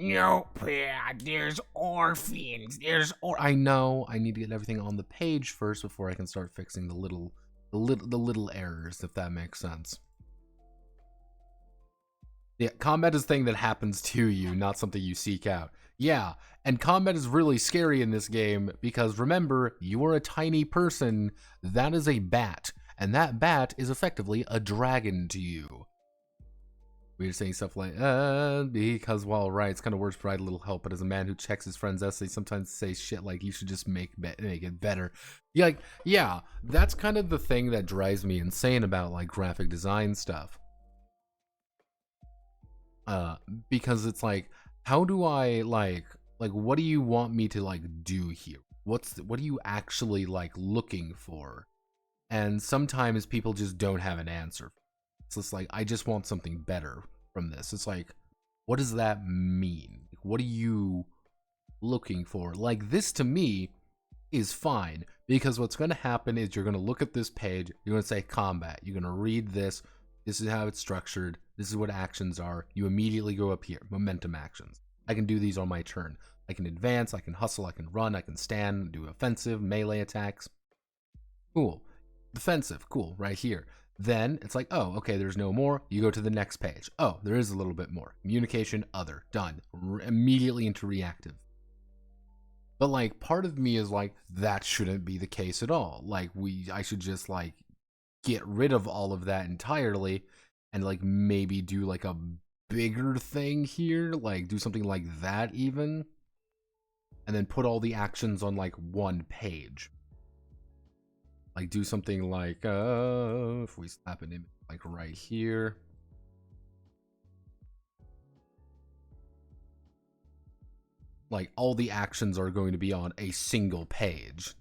there's orphans, I know, I need to get everything on the page first before I can start fixing the little errors, if that makes sense. Yeah, combat is a thing that happens to you, not something you seek out. Yeah, and combat is really scary in this game, because remember, you are a tiny person, that is a bat, and that bat is effectively a dragon to you. We're saying stuff like, because, well, right, it's kind of words provide a little help, but as a man who checks his friend's essays, sometimes say shit like, you should just make it better. You're like, yeah, that's kind of the thing that drives me insane about, like, graphic design stuff. Because it's like, how do I, like, what do you want me to, like, do here? What are you actually, like, looking for? And sometimes people just don't have an answer. So it's like, I just want something better from this. It's like, what does that mean? What are you looking for? Like, this to me is fine, because what's going to happen is you're going to look at this page, you're going to say combat, you're going to read this is how it's structured, this is what actions are, you immediately go up here, momentum actions. I can do these on my turn. I can advance, I can hustle, I can run, I can stand, do offensive, melee attacks. Cool. Defensive, cool, right here. Then it's like, oh, okay, there's no more. You go to the next page. Oh, there is a little bit more. Communication, other, done. Immediately into reactive. But like, part of me is like, that shouldn't be the case at all. Like, I should just like get rid of all of that entirely and like maybe do like a bigger thing here, like do something like that even, and then put all the actions on like one page. Like, do something like, if we slap an image, like, right here. Like, all the actions are going to be on a single page.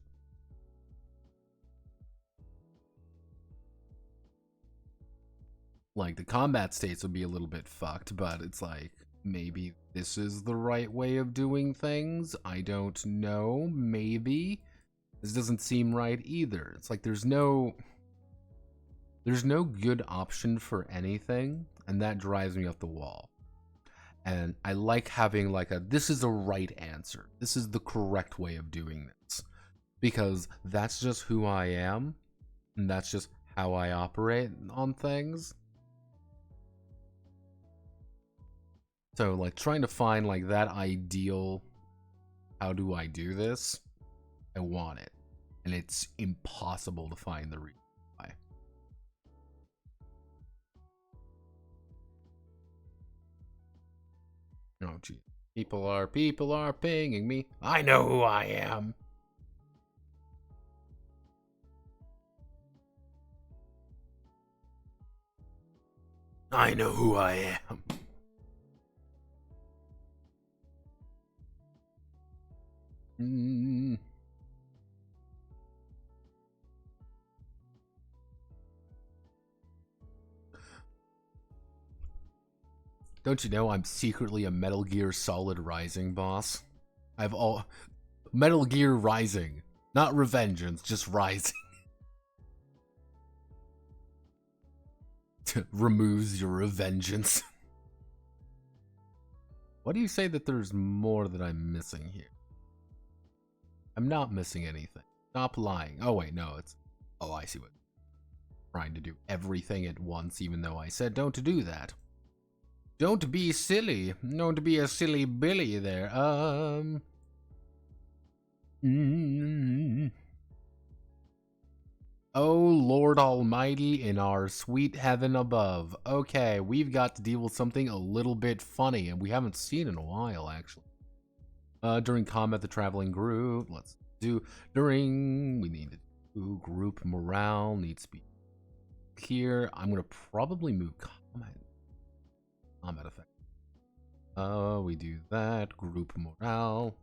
Like, the combat states would be a little bit fucked, but it's like, maybe this is the right way of doing things? I don't know, maybe? This doesn't seem right either. It's like there's no good option for anything, and that drives me up the wall. And I like having like this is the right answer. This is the correct way of doing this. Because that's just who I am, and that's just how I operate on things. So like trying to find like that ideal, how do I do this? I want it, and it's impossible to find the reason why. Oh gee, people are pinging me. I know who I am. I know who I am. Don't you know I'm secretly a Metal Gear Solid Rising boss? Metal Gear Rising. Not Revengeance, just Rising. Removes your revengeance. What do you say that there's more that I'm missing here? I'm not missing anything. Stop lying. Oh wait, no, it's... Oh, I see what... Trying to do everything at once, even though I said don't do that. Don't be silly. Don't be a silly Billy there. Oh, Lord Almighty in our sweet heaven above. Okay, we've got to deal with something a little bit funny, and we haven't seen in a while, actually. During combat, the traveling group. Let's do... we need to do group morale. Needs to be here. I'm going to probably move combat effect. We do that. Group morale.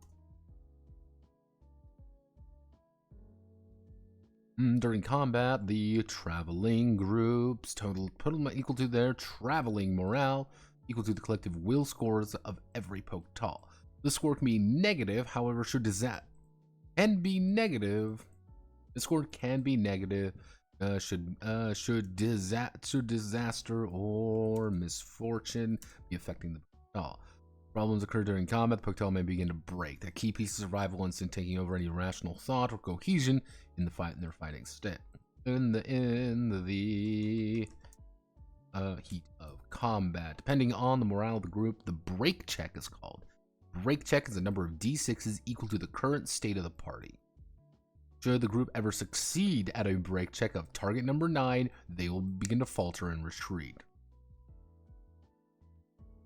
During combat, the traveling groups total equal to their traveling morale equal to the collective will scores of every Poketall. This score can be negative, however, should can be negative. Discord can be negative. Should disaster or misfortune be affecting the Poctal? Problems occur during combat. The Poctal may begin to break. That key piece of survival instinct taking over any rational thought or cohesion in the fight in their fighting state. In the heat of combat, depending on the morale of the group, the break check is called. Break check is a number of d6s equal to the current state of the party. Should the group ever succeed at a break check of target number 9, they will begin to falter and retreat.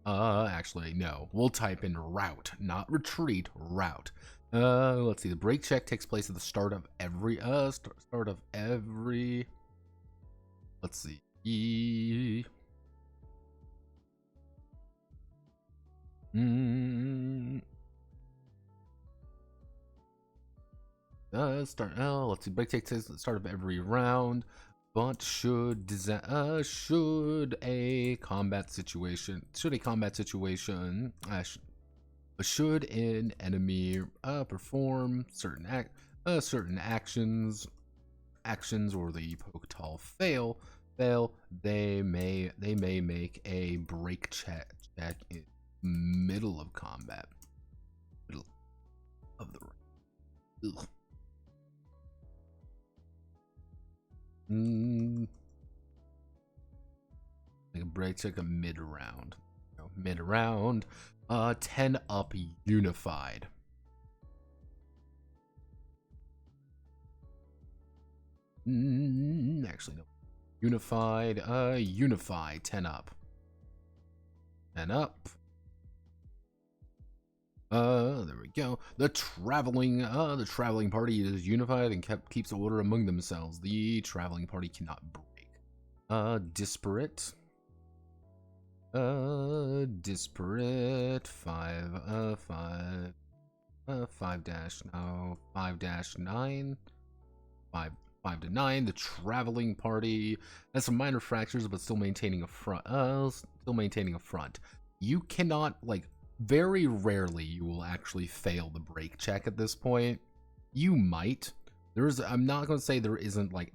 Actually, no. We'll type in rout, not retreat, rout. Let's see. The break check takes place at the start of every, let's see. Let's see. Break check takes at the start of every round. But should a combat situation, should an enemy perform certain actions, or the Poctal fail, they may make a break check in middle of combat, middle of the round. Ugh. Like a break check a mid-round. Mid-round. 10 up unified. Actually, no. Unified. Unified. 10 up. 10 up. There we go. The traveling party is unified and keeps order among themselves. The traveling party cannot break. Disparate. Disparate 5-9 5 to 9. The traveling party has some minor fractures but still maintaining a front. You cannot, like, very rarely you will actually fail the break check at this point. You might. I'm not going to say there isn't like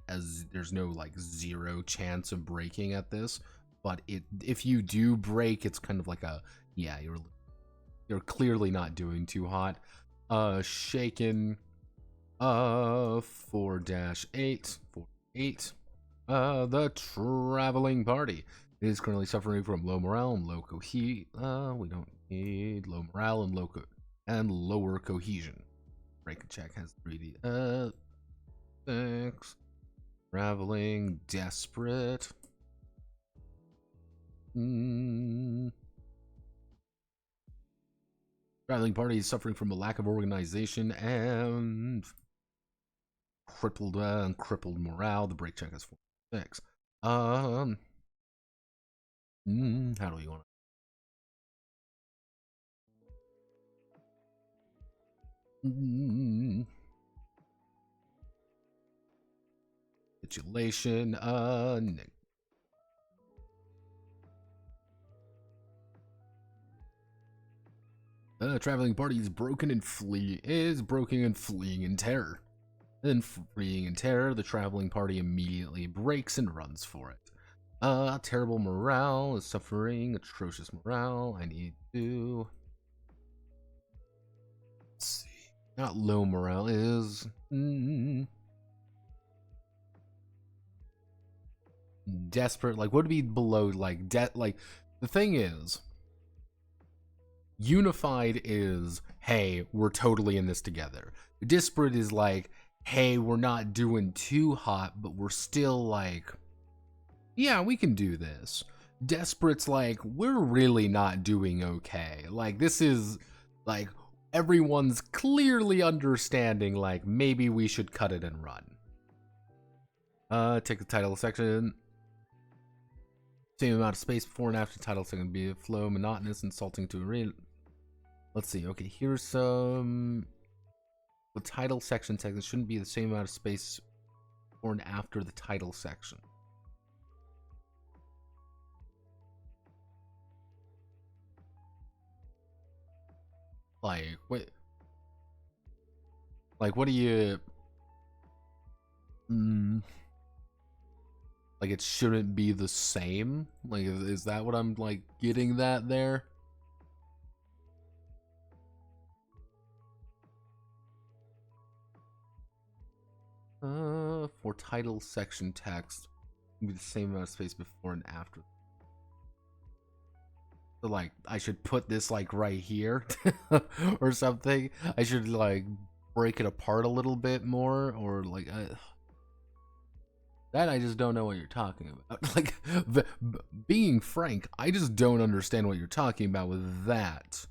there's no like 0 chance of breaking at this, but if you do break, it's kind of like you're clearly not doing too hot. Shaken 4-8. The traveling party is currently suffering from low morale and low cohesion. We don't need low morale and lower cohesion. Break check has 3D. 6. Traveling desperate. Traveling party is suffering from a lack of organization and crippled morale. The break check is 4-6. How do we want to? Capitulation. Traveling party is broken and fleeing in terror. Then fleeing in terror, the traveling party immediately breaks and runs for it. Terrible morale is suffering atrocious morale. I need to see. Not low morale is desperate. Like, would it be below like like the thing is, unified is, hey, we're totally in this together. Disparate is like, hey, we're not doing too hot, but we're still like, yeah, we can do this. Desperate's like, we're really not doing okay. Like, this is like everyone's clearly understanding, like, maybe we should cut it and run. Take the title section. Same amount of space before and after the title section. Be a flow, monotonous, insulting to read. Let's see. Okay, here's some. The title section shouldn't be the same amount of space before and after the title section. Like, wait. Like, what do you... like, it shouldn't be the same? Like, is that what I'm, like, getting that there? For title section text, be the same amount of space before and after. So, like, I should put this, like, right here or something. I should, like, break it apart a little bit more, or, like, that I just don't know what you're talking about. Like, being frank, I just don't understand what you're talking about with that.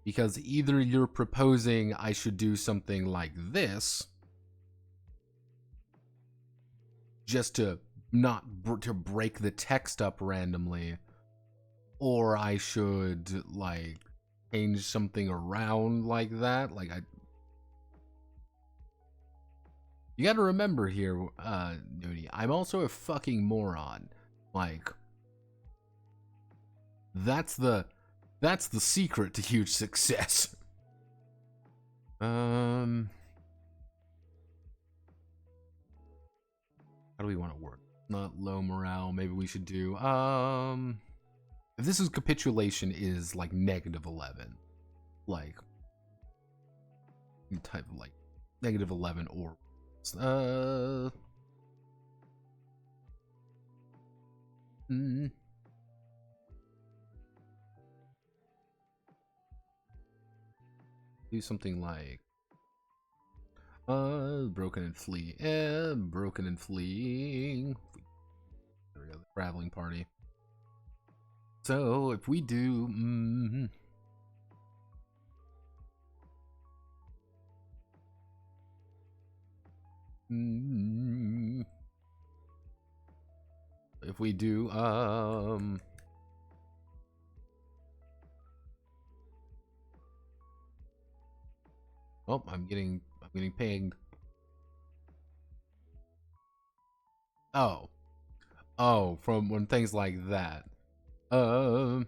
Because either you're proposing I should do something like this, just to not to break the text up randomly, or I should like change something around like that. Like you got to remember here, Nudie, I'm also a fucking moron. Like that's the secret to huge success. How do we want to work? Not low morale. Maybe we should do if this is capitulation is like -11, like type of like -11 or do something like broken and flee, broken and fleeing. There we go, the traveling party. So if we do if we do oh, I'm getting pinged. Oh, from when things like that. So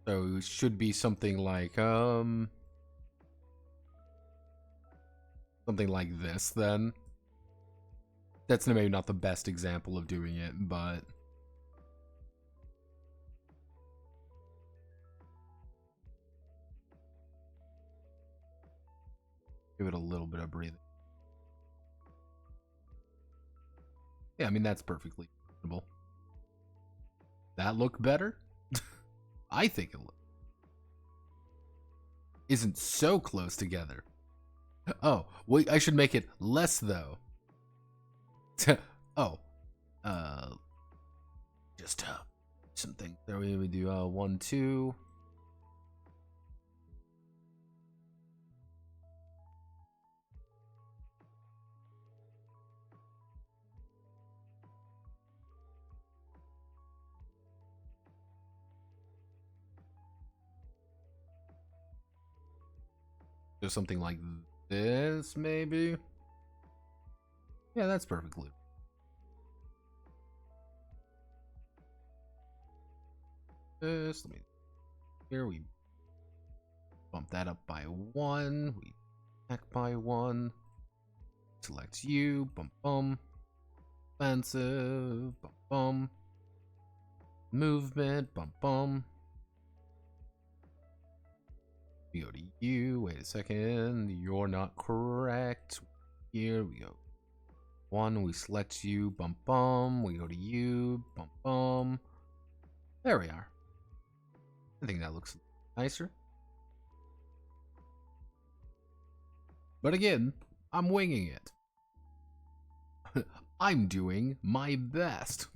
it should be something like something like this then. That's maybe not the best example of doing it, but give it a little bit of breathing. Yeah, I mean that's perfectly reasonable. That look better? I think it isn't so close together. Oh, wait, I should make it less though. Oh, just something. There we do 1, 2. Do something like this, maybe. Yeah, that's perfectly. This, let me. Here we bump that up by 1. We back by 1. Select you. Bum bum. Offensive. Bum bum. Movement. Bum bum. We go to you. Wait a second. You're not correct. Here we go. 1. We select you. Bum bum. We go to you. Bum bum. There we are. I think that looks nicer. But again, I'm winging it. I'm doing my best.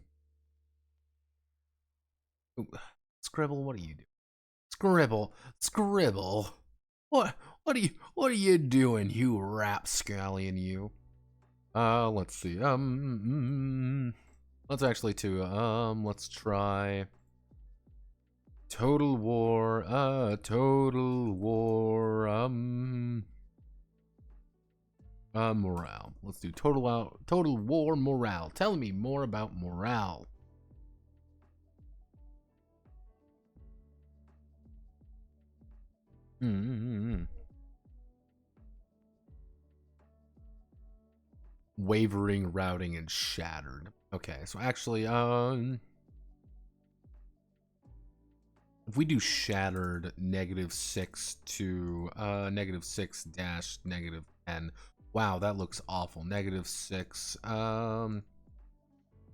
Ooh, Scribble, what are you doing? Scribble, Scribble. What are you doing, you rapscallion, you? Let's see. Let's actually let's try Total War, morale. Let's do Total War morale. Tell me more about morale. Mm-hmm. Wavering, routing, and shattered. Okay, so actually, if we do shattered -6 to -6 dash -10, wow, that looks awful. -6,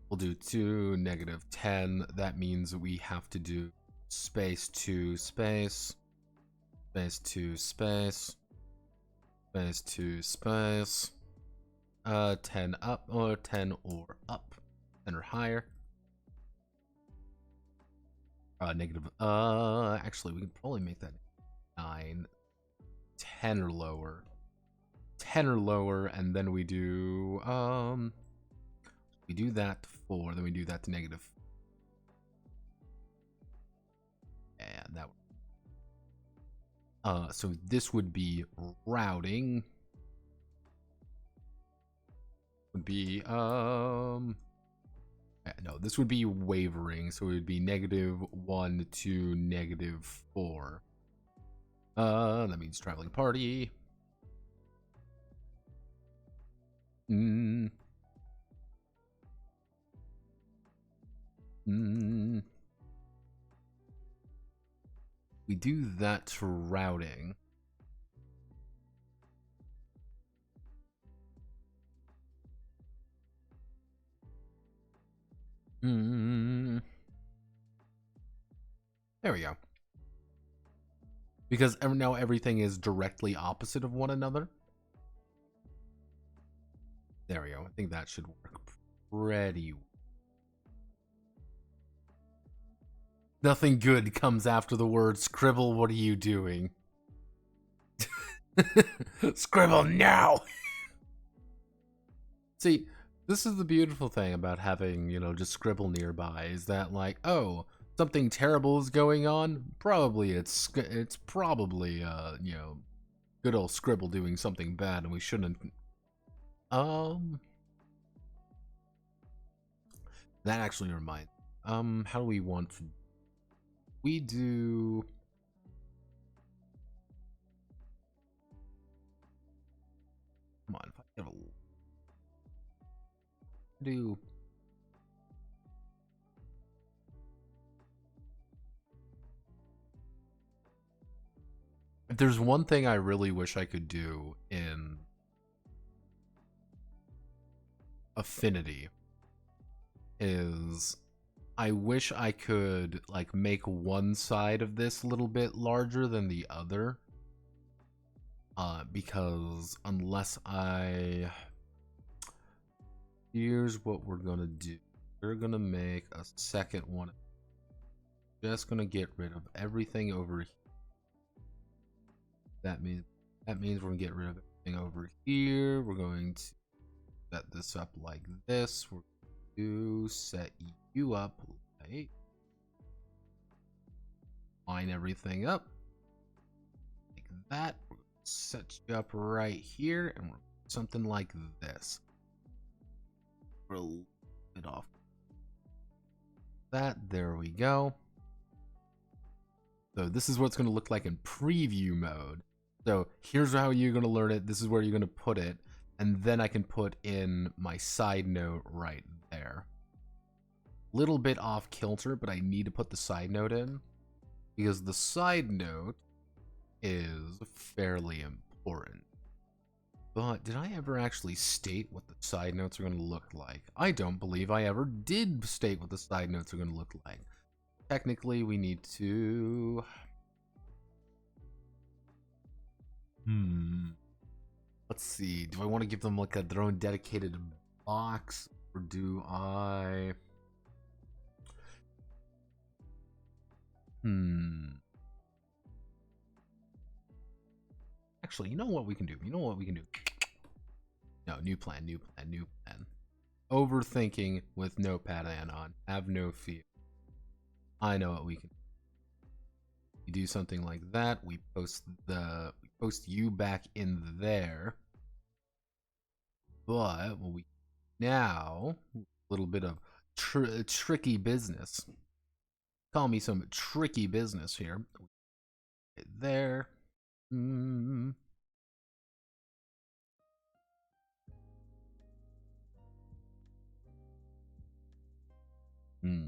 we'll do 2 -10. That means we have to do space 2 space, space 2 space, space 2 space, 10 up or 10 or up, 10 or higher. Negative, actually, we can probably make that 9, 10 or lower. 10 or lower, and then we do, that to 4, then we do that to negative. And that so this would be routing. Would be, no, this would be wavering, so it would be -1 to -4. That means traveling party. We do that to routing. There we go. Because now everything is directly opposite of one another. There we go. I think that should work pretty well. Nothing good comes after the word scribble. What are you doing? Scribble now! See, this is the beautiful thing about having, just scribble nearby, is that, like, oh, something terrible is going on? Probably it's probably, good old scribble doing something bad, and we shouldn't. That actually reminds. How do we want to? We do. Come on, if I get a do. If there's one thing I really wish I could do in Affinity, is I wish I could, like, make one side of this a little bit larger than the other. Because unless here's what we're gonna do. We're gonna make a second one. Just gonna get rid of everything over here. That means we're gonna get rid of everything over here. We're going to set this up like this. We're going to set you up like, line everything up like that. We're gonna set you up right here, and we're something like this. We're a little bit off that. There we go. So this is what it's going to look like in preview mode. So here's how you're going to learn it. This is where you're going to put it. And then I can put in my side note right there. Little bit off kilter, but I need to put the side note in, because the side note is fairly important. But did I ever actually state what the side notes are going to look like? I don't believe I ever did state what the side notes are going to look like. Technically, we need to... Let's see. Do I want to give them like their own dedicated box, or do I... Actually, you know what we can do? No, new plan. Overthinking with Notepad on. Have no fear. I know what we can do. We do something like that. We post you back in there. But what we now, a little bit of tricky business. Call me some tricky business here. Right there. Hmm. Hmm.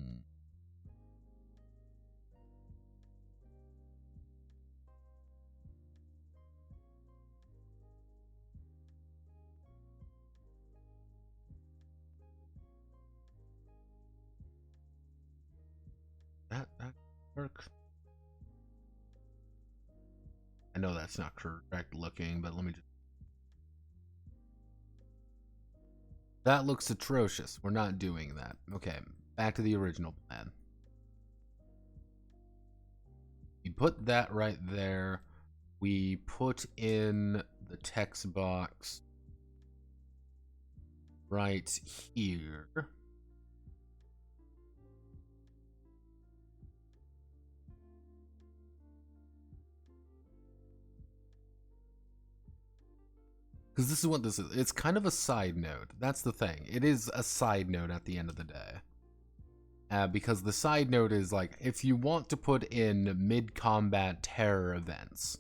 That works. I know that's not correct looking, but let me just. That looks atrocious. We're not doing that. Okay, back to the original plan. We put that right there. We put in the text box right here. Because this is what this is. It's kind of a side note. That's the thing. It is a side note at the end of the day. Because the side note is like, if you want to put in mid-combat terror events,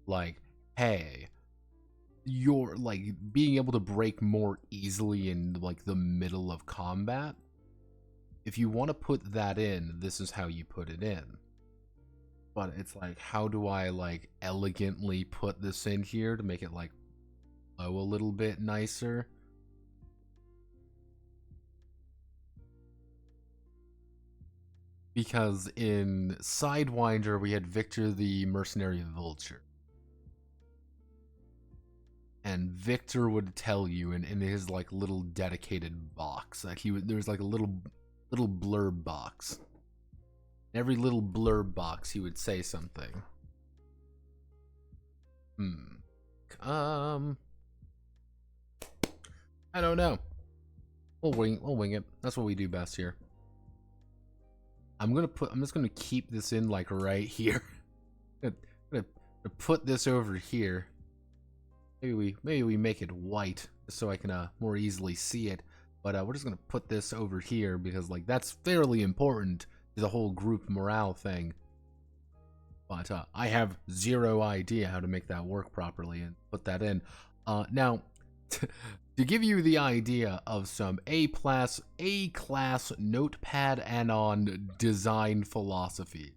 like, hey, you're like being able to break more easily in like the middle of combat. If you want to put that in, this is how you put it in. But it's like, how do I like elegantly put this in here to make it like a little bit nicer? Because in Sidewinder we had Victor the Mercenary Vulture. And Victor would tell you in his like little dedicated box that there's like a little blurb box. Every little blurb box he would say something. I don't know. We'll wing it. That's what we do best here. I'm just gonna keep this in like right here. I'm gonna put this over here. Maybe we make it white so I can more easily see it. But we're just gonna put this over here because like that's fairly important to the whole group morale thing. But I have zero idea how to make that work properly and put that in. Now, to give you the idea of some A-class notepad and on design philosophy.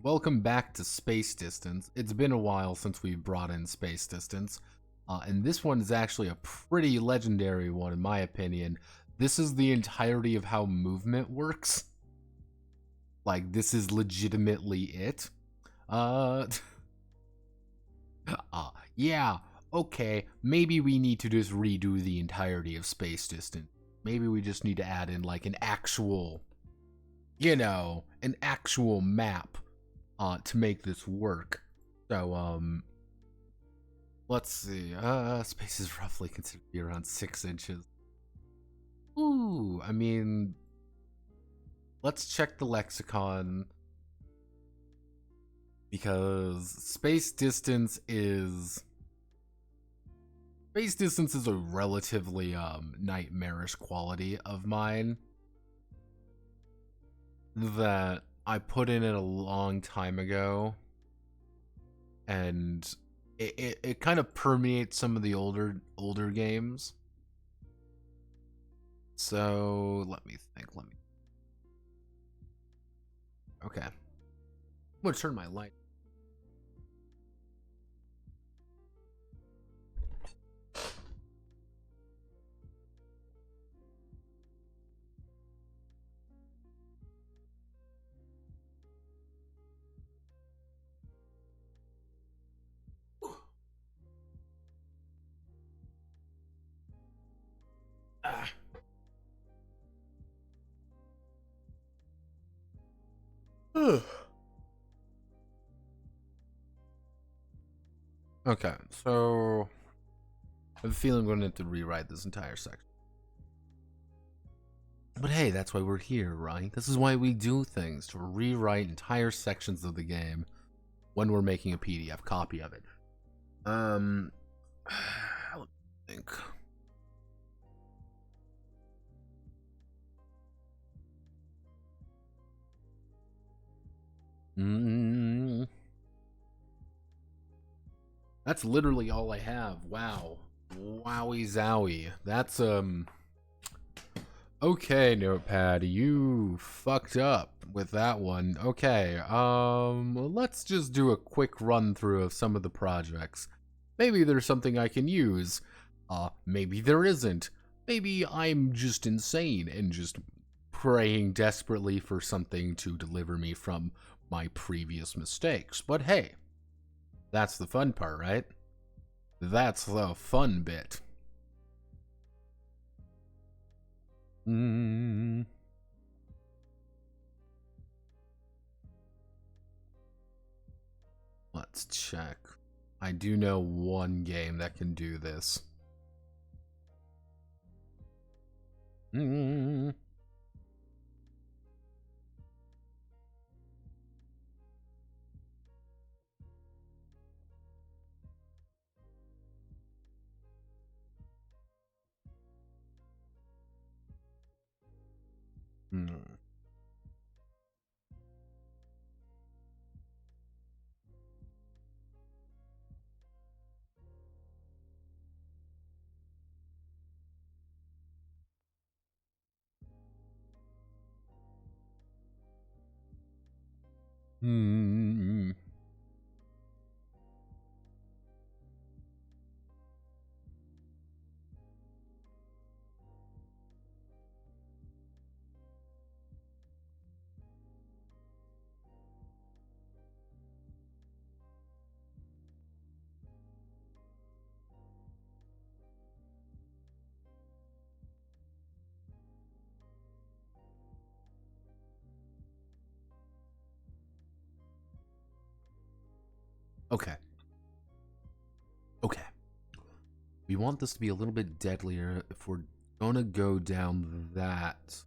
Welcome back to Space Distance. It's been a while since we brought in Space Distance. And this one is actually a pretty legendary one in my opinion. This is the entirety of how movement works. Like, this is legitimately it. Yeah, okay, maybe we need to just redo the entirety of Space Distance. Maybe we just need to add in, like, an actual, an actual map, to make this work. So, let's see, space is roughly considered to be around 6 inches. Ooh, I mean, let's check the lexicon. Because space distance is a relatively nightmarish quality of mine that I put in it a long time ago, and it kind of permeates some of the older games. So let me think. Okay, I'm gonna turn my light. Okay, so I have a feeling I'm going to have to rewrite this entire section. But hey, that's why we're here, right? This is why we do things, to rewrite entire sections of the game when we're making a PDF copy of it. Let me think. That's literally all I have. Wow. Wowie zowie. That's, okay, Notepad, you fucked up with that one. Okay, let's just do a quick run through of some of the projects. Maybe there's something I can use. Maybe there isn't. Maybe I'm just insane and just praying desperately for something to deliver me from my previous mistakes. But hey, that's the fun part, right? That's the fun bit. Let's check. I do know one game that can do this. Okay. Okay. We want this to be a little bit deadlier if we're gonna go down that.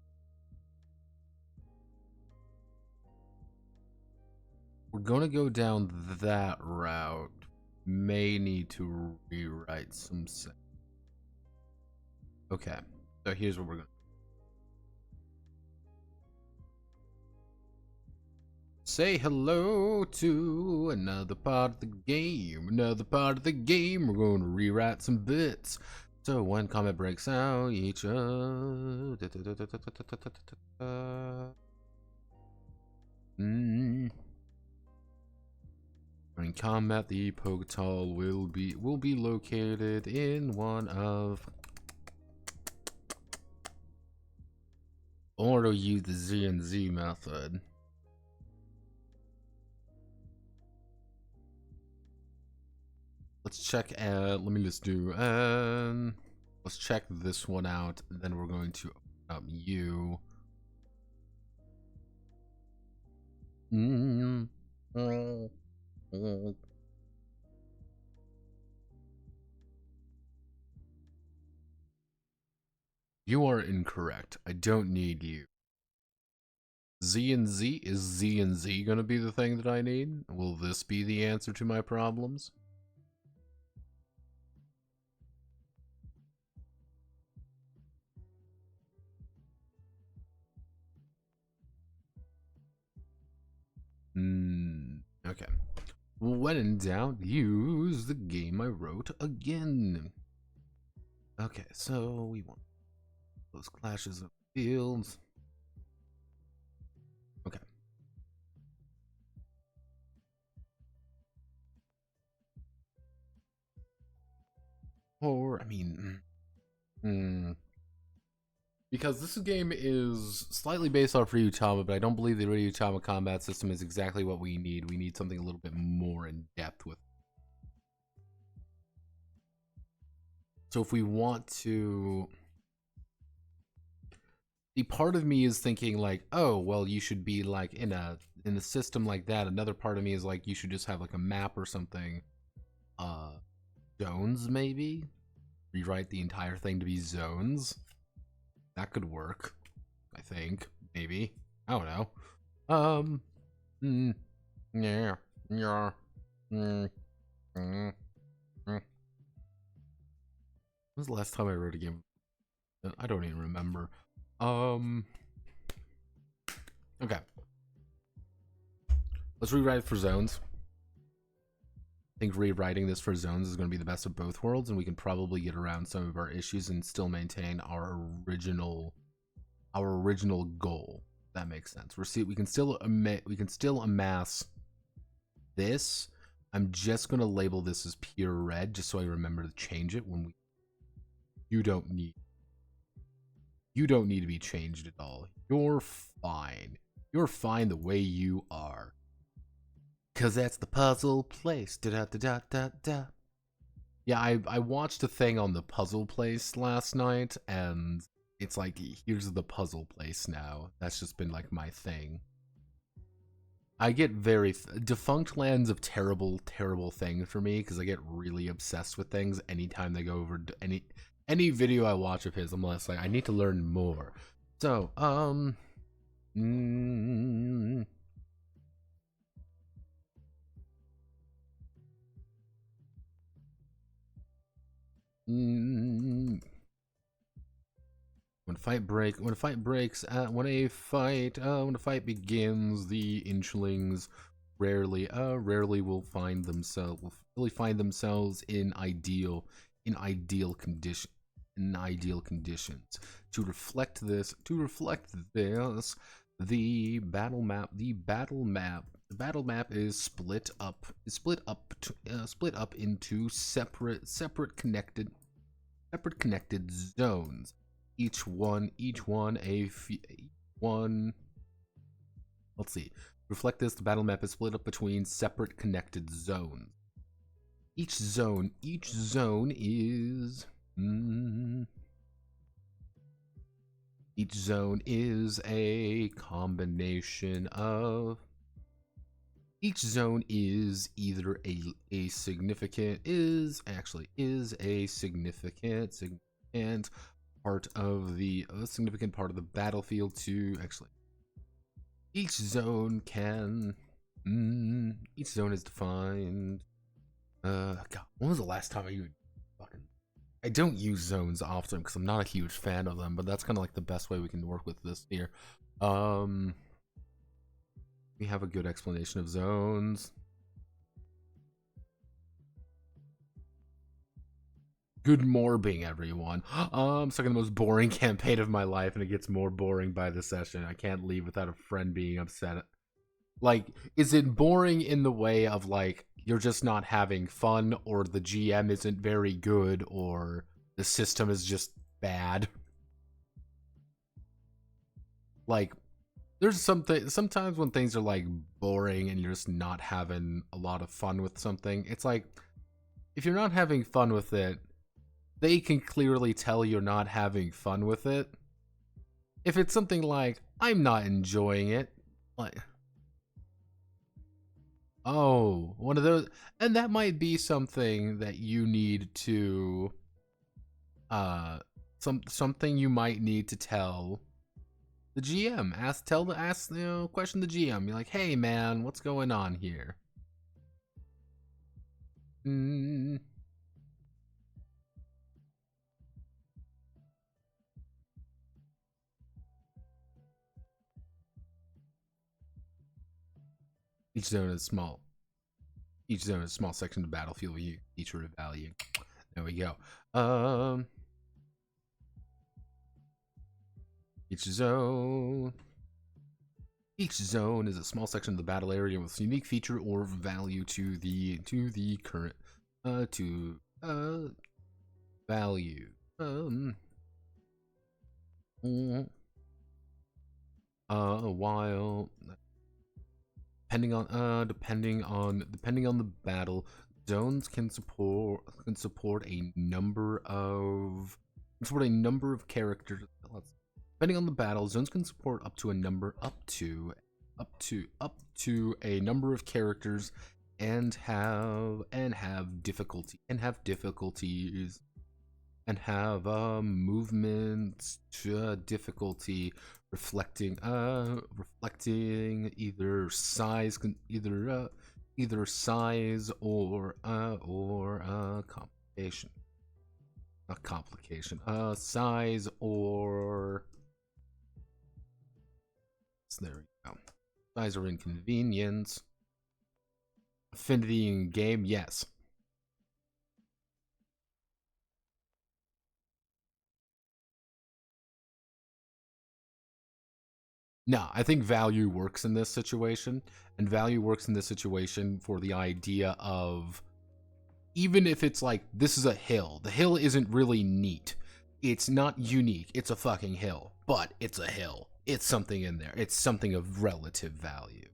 We're gonna go down that route. May need to rewrite some sense. Okay. So here's what we're gonna say hello to another part of the game. Another part of the game. We're going to rewrite some bits. So when combat breaks out, each During combat, the Poketal will be located in one of. Or to use the Z and Z method. Let's check. Let me just do. Let's check this one out. And then we're going to open up you. You are incorrect. I don't need you. Z and Z? Is Z and Z gonna be the thing that I need? Will this be the answer to my problems? Okay. When in doubt, use the game I wrote again. Okay, so we want those clashes of fields. Okay. Or, I mean, because this game is slightly based off Ryutama, but I don't believe the Ryutama combat system is exactly what we need. We need something a little bit more in depth with. So if we want to, the part of me is thinking like, oh, well, you should be like in a system like that. Another part of me is like, you should just have like a map or something. Zones maybe. Rewrite the entire thing to be zones. That could work. I think maybe. I don't know. Yeah. When was the last time I wrote a game? I don't even remember. Okay. Let's rewrite it for zones. I think rewriting this for zones is going to be the best of both worlds, and we can probably get around some of our issues and still maintain our original goal. If that makes sense. We can still amass this. I'm just going to label this as pure red, just so I remember to change it when we. You don't need to be changed at all. You're fine. You're fine the way you are. Cause that's the puzzle place. Da da da da da da. Yeah, I watched a thing on the puzzle place last night, and it's like, here's the puzzle place now. That's just been like my thing. I get very Defunct Land's a terrible thing for me because I get really obsessed with things anytime they go over any video I watch of his. I'm less like, I need to learn more. So when a fight begins, the Inchlings rarely will find themselves in ideal conditions. To reflect this, the battle map is split up into separate connected zones. Each one. Let's see. Reflect this. The battle map is split up between separate connected zones. Each zone is. Each zone is a combination of. Each zone is either a significant part of the significant part of the battlefield to actually. Each zone is defined. God, when was the last time I don't use zones often because I'm not a huge fan of them, but that's kind of like the best way we can work with this here. We have a good explanation of zones. Good morbing, everyone. It's like the most boring campaign of my life, and it gets more boring by the session. I can't leave without a friend being upset. Like, is it boring in the way of, like, you're just not having fun, or the GM isn't very good, or the system is just bad? Like, there's sometimes when things are, like, boring and you're just not having a lot of fun with something, it's like, if you're not having fun with it, they can clearly tell you're not having fun with it. If it's something like, I'm not enjoying it, like, oh, one of those, and that might be something that you need to, something you might need to tell the GM. Question the GM. You're like, hey man, what's going on here? Each zone is small. Each zone is a small section of the battlefield with you feature of value. There we go. Each zone is a small section of the battle area with a unique feature or value to the current value. While depending on the battle, zones can support a number of characters. Depending on the battle, zones can support up to a number of characters and have difficulties and have movement difficulty reflecting either size or complication. Not complication. Size or, so there we go. Size or inconvenience. Affinity in game, yes. No, I think value works in this situation, and value works in this situation for the idea of, even if it's like, this is a hill, the hill isn't really neat. It's not unique, it's a fucking hill, but it's a hill. It's something in there. It's something of relative value.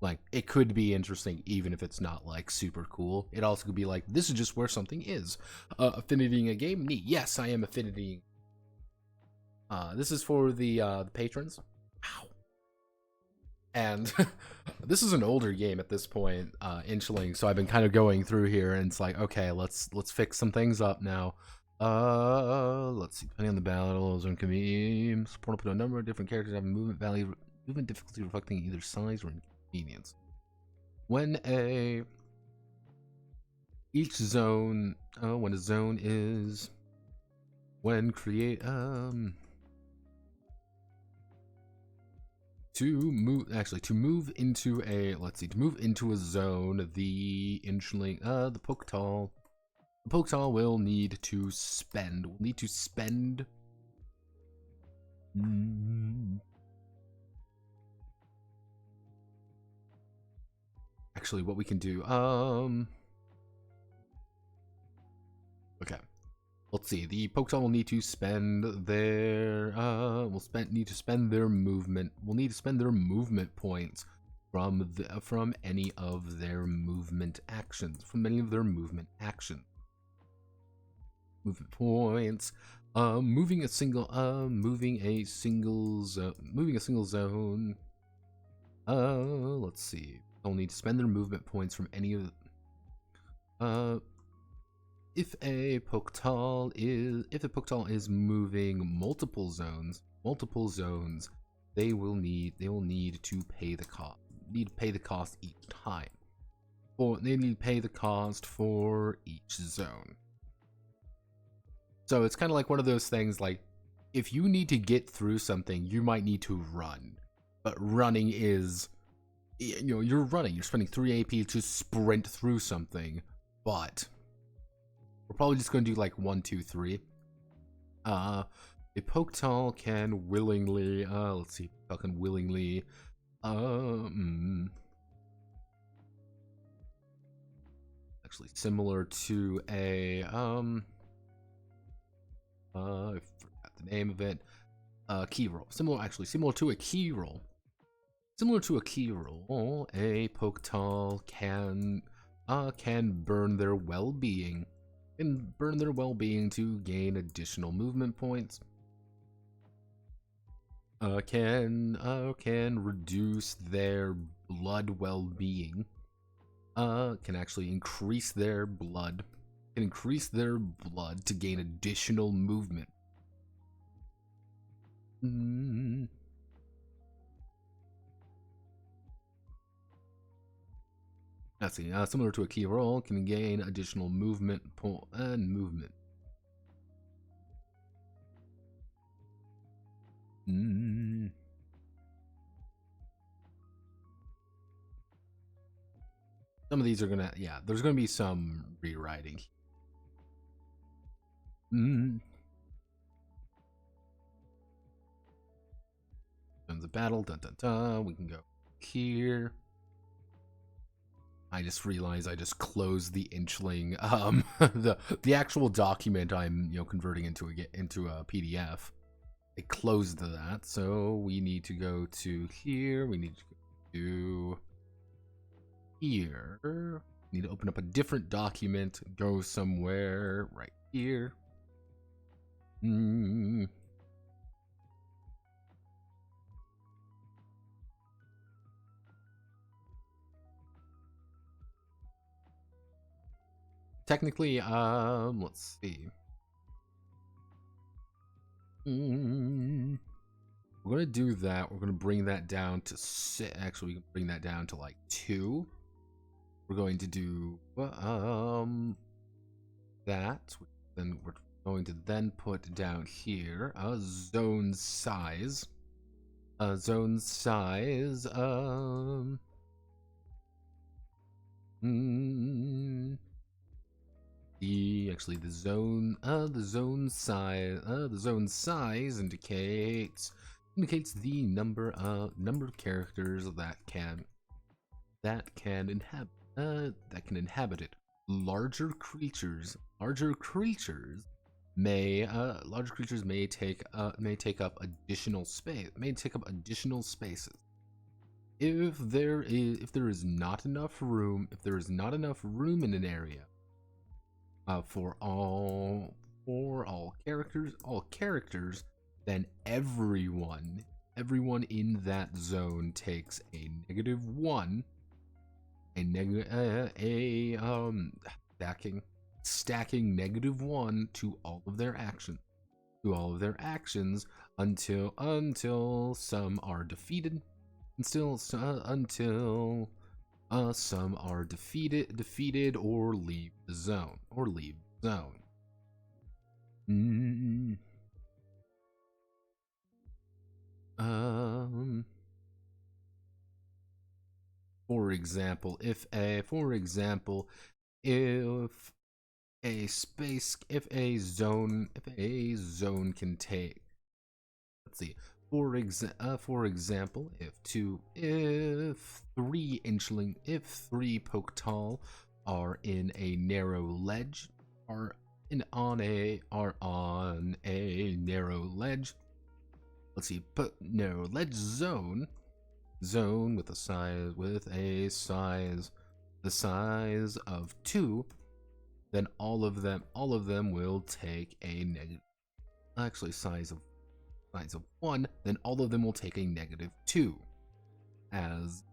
Like, it could be interesting even if it's not, like, super cool. It also could be like, this is just where something is. Affinitying a game? Neat. Yes, I am affinitying. This is for the patrons. Wow. And this is an older game at this point, Inchlings, so I've been kind of going through here, and it's like, okay, let's fix some things up now. Let's see, depending on the battle, zone can be support up to a number of different characters have movement value, movement difficulty reflecting either size or inconvenience. When each zone, when a zone is, when create, to move into a, let's see, to move into a zone, the Inchling, the Poketall will need to spend, actually, what we can do, okay. Let's see. The Poketall will need to spend their need to spend their movement. Will need to spend their movement points from any of their movement actions. Movement points. Moving a single zone. Let's see. They'll need to spend their movement points from any of if a Poketall is moving multiple zones, they will need to pay the cost. Each time. Or they need to pay the cost for each zone. So it's kind of like one of those things, like, if you need to get through something, you might need to run. But running is, you're running. You're spending 3 AP to sprint through something, but we're probably just going to do like 1, 2, 3. A Poketall can willingly, let's see, actually similar to a, I forgot the name of it, key roll. Similar to a key roll. A Poketall can burn their well-being. To gain additional movement points. Can reduce their blood well-being. Can actually increase their blood. To gain additional movement. Let's see, similar to a key roll, can gain additional movement and movement. Some of these are gonna, there's gonna be some rewriting. Zones of battle, we can go here. I just realized I just closed the Inchling, the actual document I'm converting into a PDF. I closed that, so we need to go to here. We need to go to here. We need to open up a different document. Go somewhere right here. Technically, let's see. We're gonna do that. We're gonna bring that down to 6. Actually, we can bring that down to like 2. We're going to do that. Then we're going to put down here a zone size. The zone size indicates the number of characters that can inhabit it. Larger creatures may take up additional spaces. If there is not enough room in an area for all characters, then everyone in that zone takes a -1, stacking -1 to all of their actions until some are defeated, until some are defeated or leave the zone. For example, if a zone can take, let's see, for example, if 3 Poketall are in a narrow ledge, on a narrow ledge, let's see, narrow ledge zone with a size the size of 2, then all of them will take a negative, actually size of 1, then all of them will take a -2, as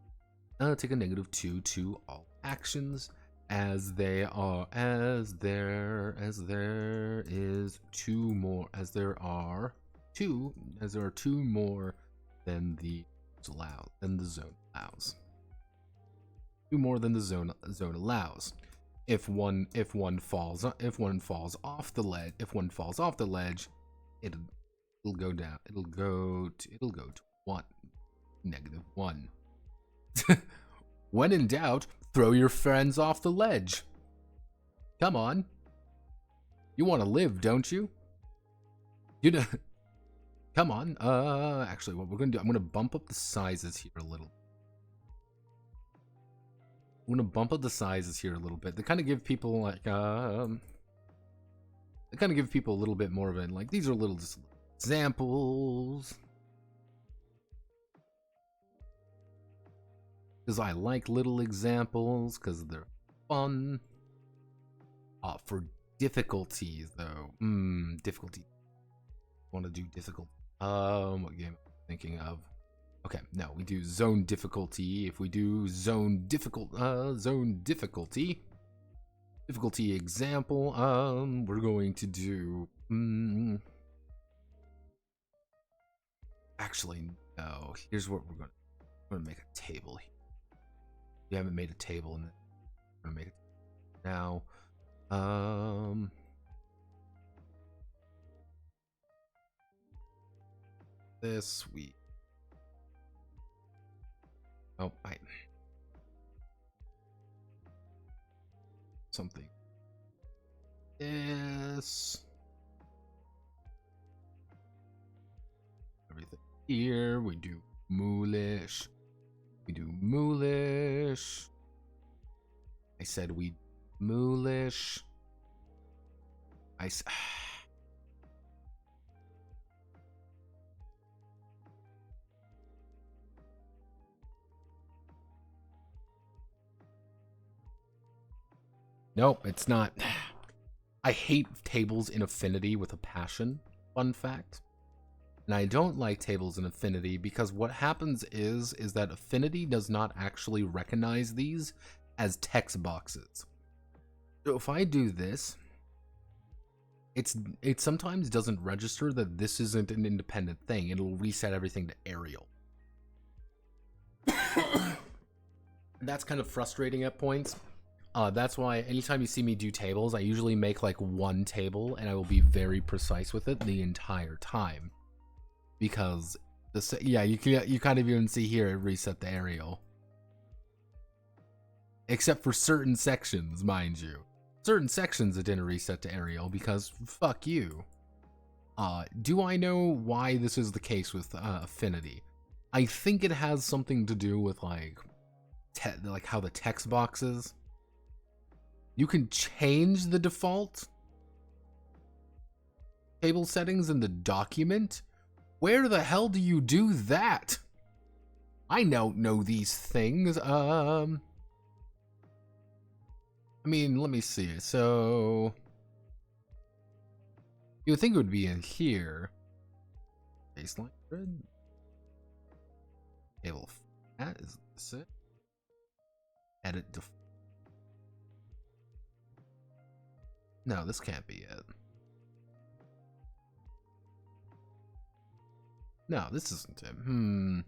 take a -2 to all actions, as there are 2 more than the zone allows. 2 more than the zone allows. If one falls off the ledge, it'll go down. It'll go to 1, -1. When in doubt, throw your friends off the ledge. Come on. You want to live, don't you? Come on. Actually, what we're gonna do, I'm gonna bump up the sizes here a little. They kind of give people like they kind of give people a little bit more of it. Like, these are little just examples, because I like little examples because they're fun. For difficulties though, difficulty. Want to do difficult? What game am I thinking of? Okay, no, we do zone difficulty. If we do zone difficulty example, we're going to do, actually, no, here's what we're gonna make a table here. We haven't made a table in it. We're gonna make it now. This week. Oh, something. Yes. Everything here. We do Moolish. I said we Moolish. Nope, it's not. I hate tables in Affinity with a passion. Fun fact. And I don't like tables in Affinity because what happens is that Affinity does not actually recognize these as text boxes. So if I do this, it sometimes doesn't register that this isn't an independent thing. It'll reset everything to Arial. That's kind of frustrating at points. That's why anytime you see me do tables, I usually make like 1 table and I will be very precise with it the entire time. Because you kind of even see here it reset the Arial. Except for certain sections, mind you. Certain sections it didn't reset to Arial because fuck you. Do I know why this is the case with Affinity? I think it has something to do with like how the text box is. You can change the default table settings in the document. Where the hell do you do that? I don't know these things. I mean, let me see. So you would think it would be in here. Baseline grid. Table fat, is this it? Edit no, this can't be it. No, this isn't it.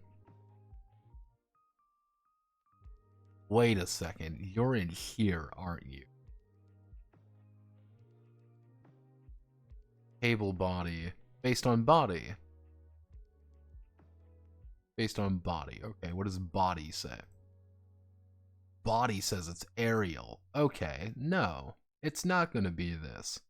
Wait a second. You're in here, aren't you? Table body. Based on body. Based on body. Okay, what does body say? Body says it's Arial. Okay, no. It's not gonna be this.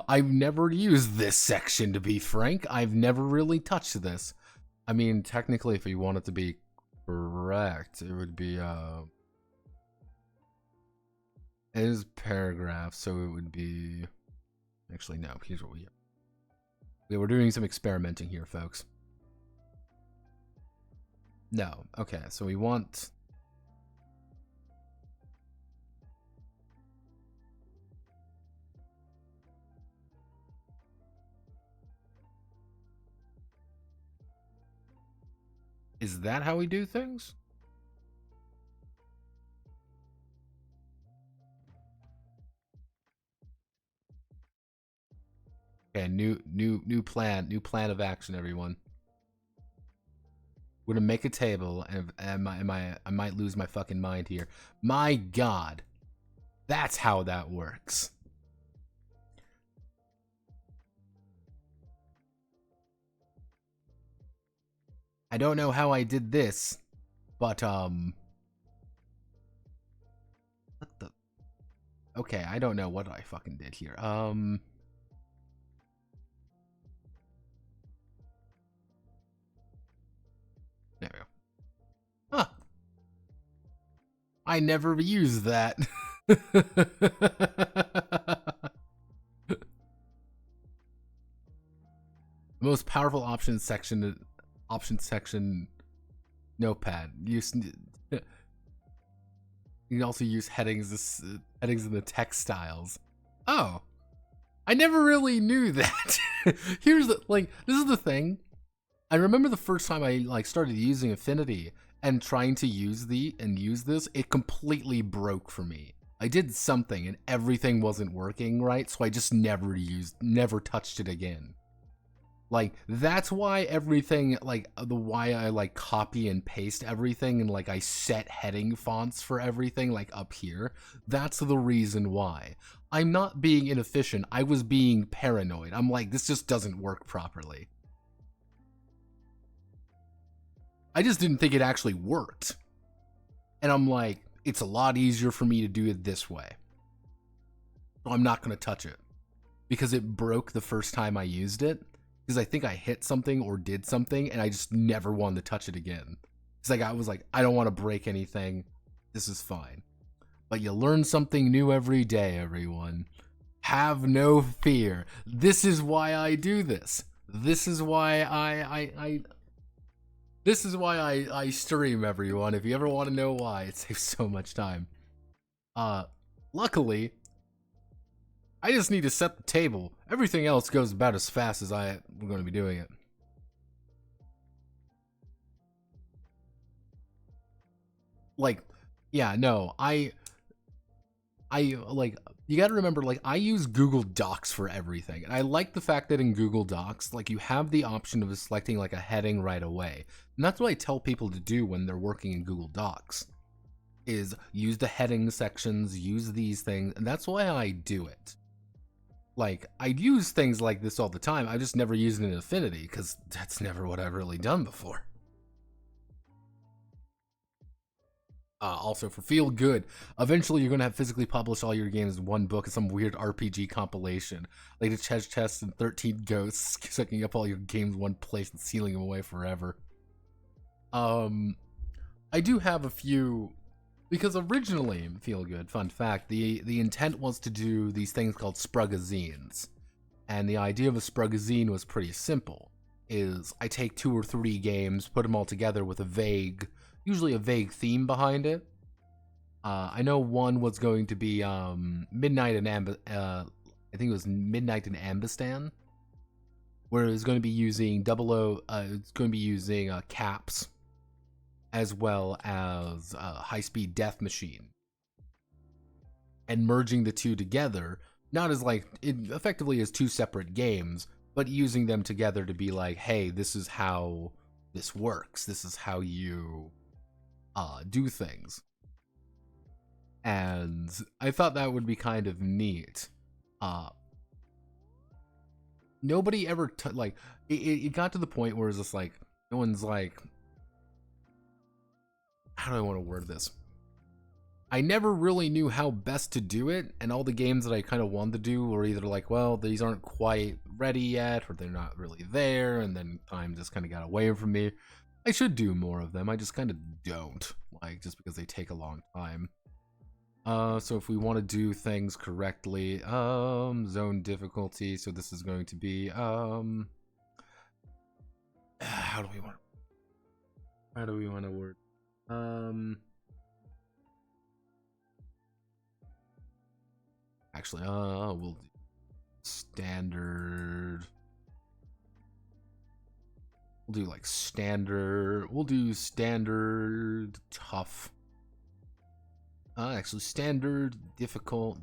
I've never used this section, to be frank. I've never really touched this. I mean, technically, if you want it to be correct, it would be, it is paragraph, so it would be... Actually, no, here's what we... Yeah, we're doing some experimenting here, folks. No, okay, so we want... Is that how we do things? Okay, new plan of action, everyone. We're gonna make a table, and I might lose my fucking mind here. My God, that's how that works. I don't know how I did this, but what the? Okay, I don't know what I fucking did here. There we go. Huh. I never used that. The most powerful options section notepad. You can also use headings in the text styles. Oh, I never really knew that. Here's the this is the thing. I remember the first time I started using Affinity and trying to use this, it completely broke for me. I did something and everything wasn't working right, so I just never touched it again. Like, that's why everything, why I copy and paste everything and I set heading fonts for everything up here. That's the reason why. I'm not being inefficient, I was being paranoid. I'm like, this just doesn't work properly. I just didn't think it actually worked. And I'm like, it's a lot easier for me to do it this way. So I'm not going to touch it. Because it broke the first time I used it. Because I think I hit something or did something and I just never wanted to touch it again. It's like, I was like, I don't want to break anything. This is fine. But you learn something new every day, everyone. Have no fear. This is why I do this. This is why I stream, everyone. If you ever want to know why, it saves so much time. Luckily, I just need to set the table. Everything else goes about as fast as we're going to be doing it. Yeah, no, you gotta remember, I use Google Docs for everything. And I like the fact that in Google Docs, you have the option of selecting, a heading right away. And that's what I tell people to do when they're working in Google Docs. Is use the heading sections, use these things, and that's why I do it. like, I'd use things like this all the time. I just never used it in Affinity, because that's never what I've really done before. Also, for Feel Good, eventually you're going to have physically published all your games in one book as some weird RPG compilation. Like the Chest and 13 Ghosts, sucking up all your games in one place and sealing them away forever. I do have a few, because originally, Feel Good, fun fact, the intent was to do these things called sprugazines. And the idea of a sprugazine was pretty simple. Is I take 2 or 3 games, put them all together with usually a vague theme behind it. I know one was going to be Midnight in I think it was Midnight in Ambistan, where it's going to be using it's going to be using caps, as well as high-speed death machine, and merging the two together, not as like effectively as 2 separate games, but using them together to be like, hey, this is how this works. This is how you do things. And I thought that would be kind of neat. Nobody ever like it got to the point where it's just like no one's like, how do I want to word this? I never really knew how best to do it, and all the games that I kind of wanted to do were either like, well, these aren't quite ready yet, or they're not really there, and then time just kind of got away from me. I should do more of them, I just kind of don't, like, just because they take a long time. So if we want to do things correctly, zone difficulty, so this is going to be, how do we want to word? Actually, we'll do standard. We'll do like standard. We'll do standard tough. Actually, standard, difficult.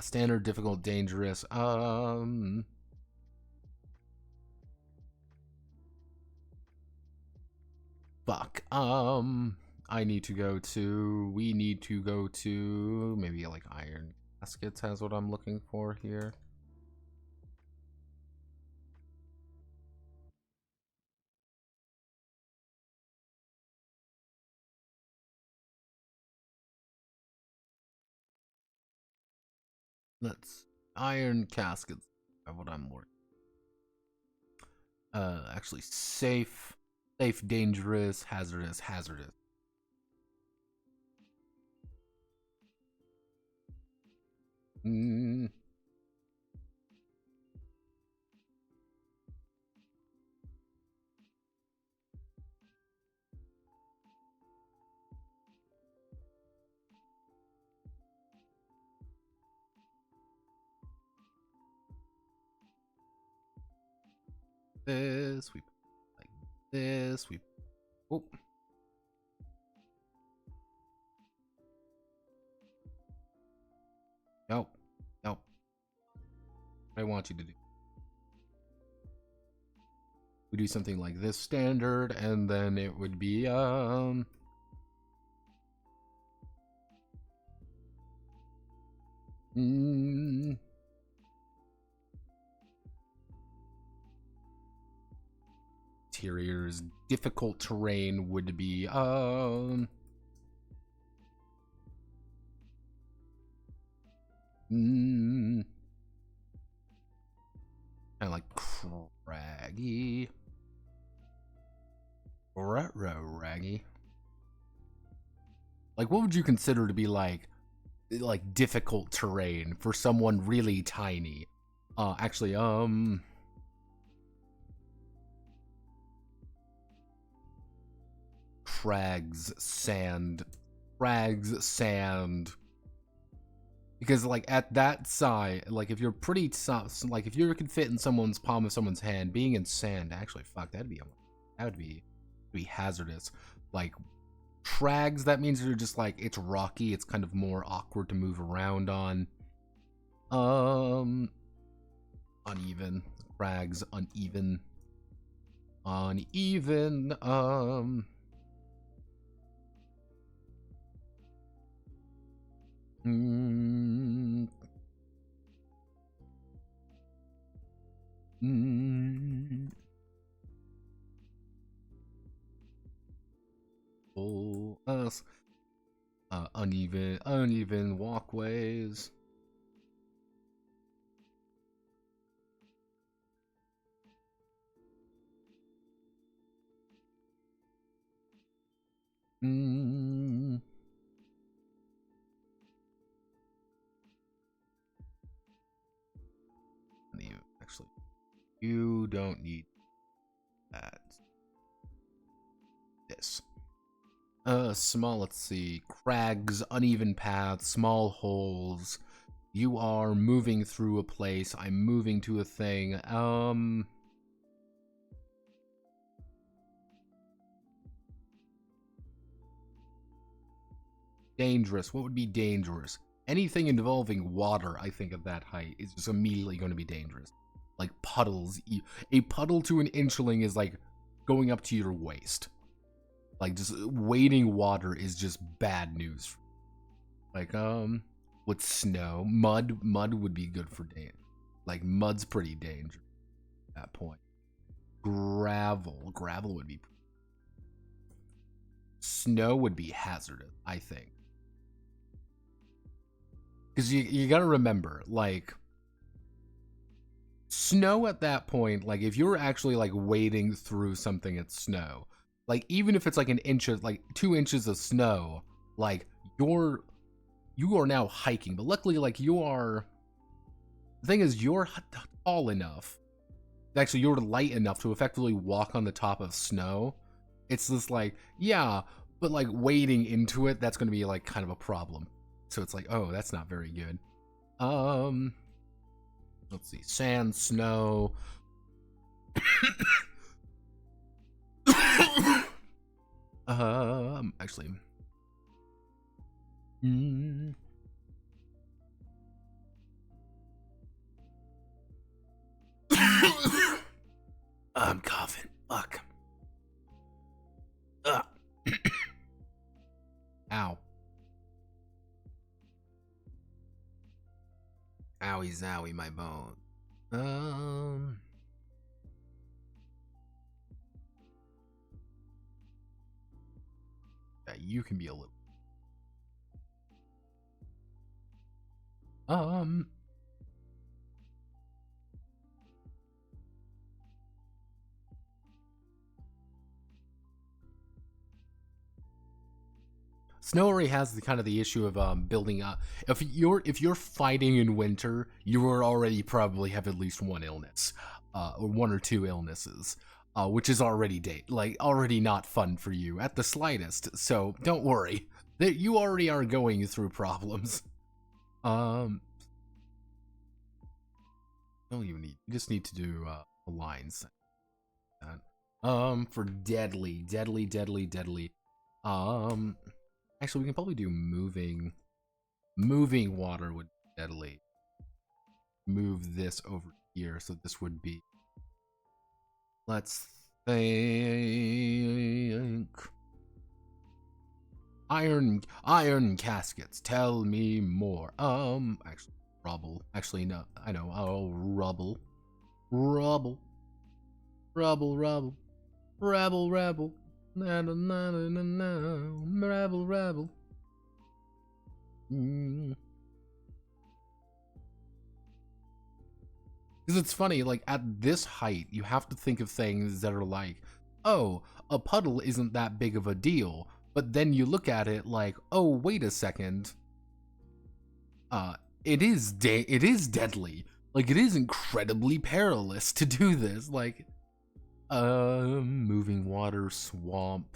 Standard, difficult, dangerous. Fuck. We need to go to maybe like Iron Caskets has what I'm looking for here. Iron Caskets are what I'm working. Actually safe, dangerous, hazardous. This, we like this, we oh. Nope. What I want you to do. We do something like this standard, and then it would be interiors, difficult terrain would be kind of like craggy. Raggy. Like, what would you consider to be like difficult terrain for someone really tiny? Actually, crags, sand. Because like at that size, like if you're pretty, like if you could fit in someone's palm of someone's hand, being in sand, actually, fuck, that would be hazardous. Like crags, that means you're just like, it's rocky, it's kind of more awkward to move around on. Uneven. Crags, uneven. Uneven, mm, mm, oh, uneven walkways. Mm. Actually, you don't need that. This. Small, let's see. Crags, uneven paths, small holes. You are moving through a place. I'm moving to a thing. Dangerous. What would be dangerous? Anything involving water, I think, at that height is just immediately going to be dangerous. Like puddles. A puddle to an inchling is like going up to your waist. Like, just wading water is just bad news. Like, with snow, mud would be good for day. Like, mud's pretty dangerous at that point. Gravel would be. Snow would be hazardous, I think. Because you gotta remember, like, snow at that point, like, if you're actually, like, wading through something at snow, like, even if it's, like, an inch of, like, 2 inches of snow, like, you are now hiking. But luckily, like, the thing is, you're tall enough, actually, you're light enough to effectively walk on the top of snow. It's just like, yeah, but, like, wading into it, that's gonna be, like, kind of a problem. So it's like, oh, that's not very good. Let's see. Sand, snow. Actually. I'm coughing. Fuck. Ow. Owie zowie, my bone. Yeah, you can be a little. Snow already has the kind of the issue of building up. If you're fighting in winter, you are already probably have at least one illness, or 1 or 2 illnesses, which is already already not fun for you at the slightest. So don't worry, that you already are going through problems. Don't even need. You just need to do a line set. For deadly. Actually, we can probably do moving. Moving water would be deadly. Move this over here, so this would be. Let's think. Iron caskets. Tell me more. Actually, rubble. Actually, no. I know. Oh, rubble. Rubble. Na na na na na na. Rabble. Because it's funny, like, at this height, you have to think of things that are like, oh, a puddle isn't that big of a deal. But then you look at it like, oh, wait a second. It is deadly. Like, it is incredibly perilous to do this. Like, moving water, swamp.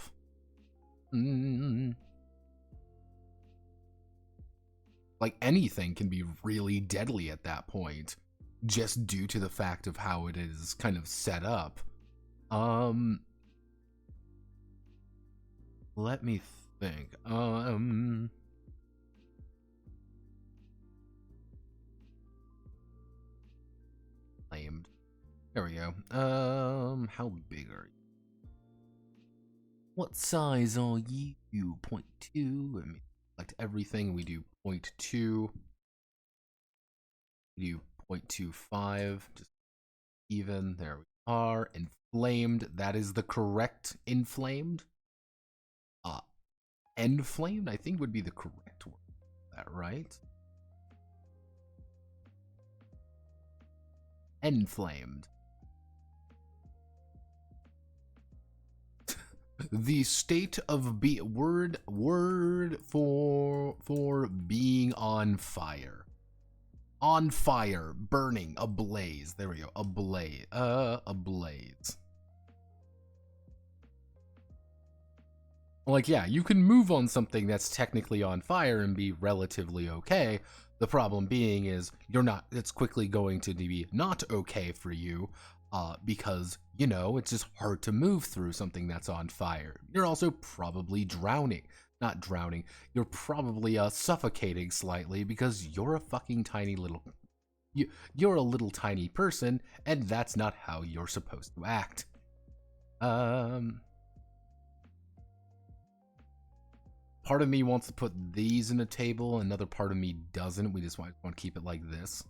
Like, anything can be really deadly at that point, just due to the fact of how it is kind of set up. Let me think. Claimed. There we go. How big are you? What size are you? 0.2. I mean, select everything. We do 0.2. We do 0.25. Just even. There we are. Inflamed. That is the correct inflamed. Enflamed, I think would be the correct word. Is that right? Enflamed. The state of word for being on fire. On fire, burning, ablaze. There we go. Ablaze. Ablaze. Like, yeah, you can move on something that's technically on fire and be relatively okay. The problem being is it's quickly going to be not okay for you because, you know, it's just hard to move through something that's on fire. You're also probably drowning. Not drowning. You're probably suffocating slightly because you're a fucking tiny little... You're a little tiny person, and that's not how you're supposed to act. Part of me wants to put these in a table, another part of me doesn't. We just want to keep it like this.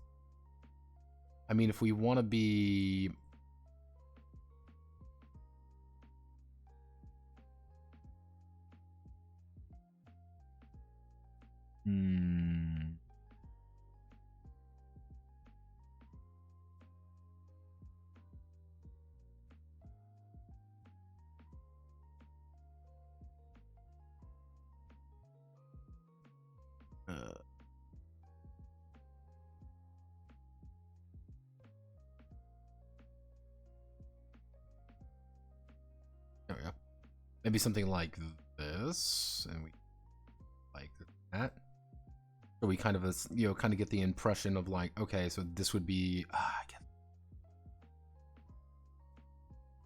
I mean, if we want to be... There we go. Maybe something like this, and we like that. So we kind of, kind of get the impression of like, okay, so this would be,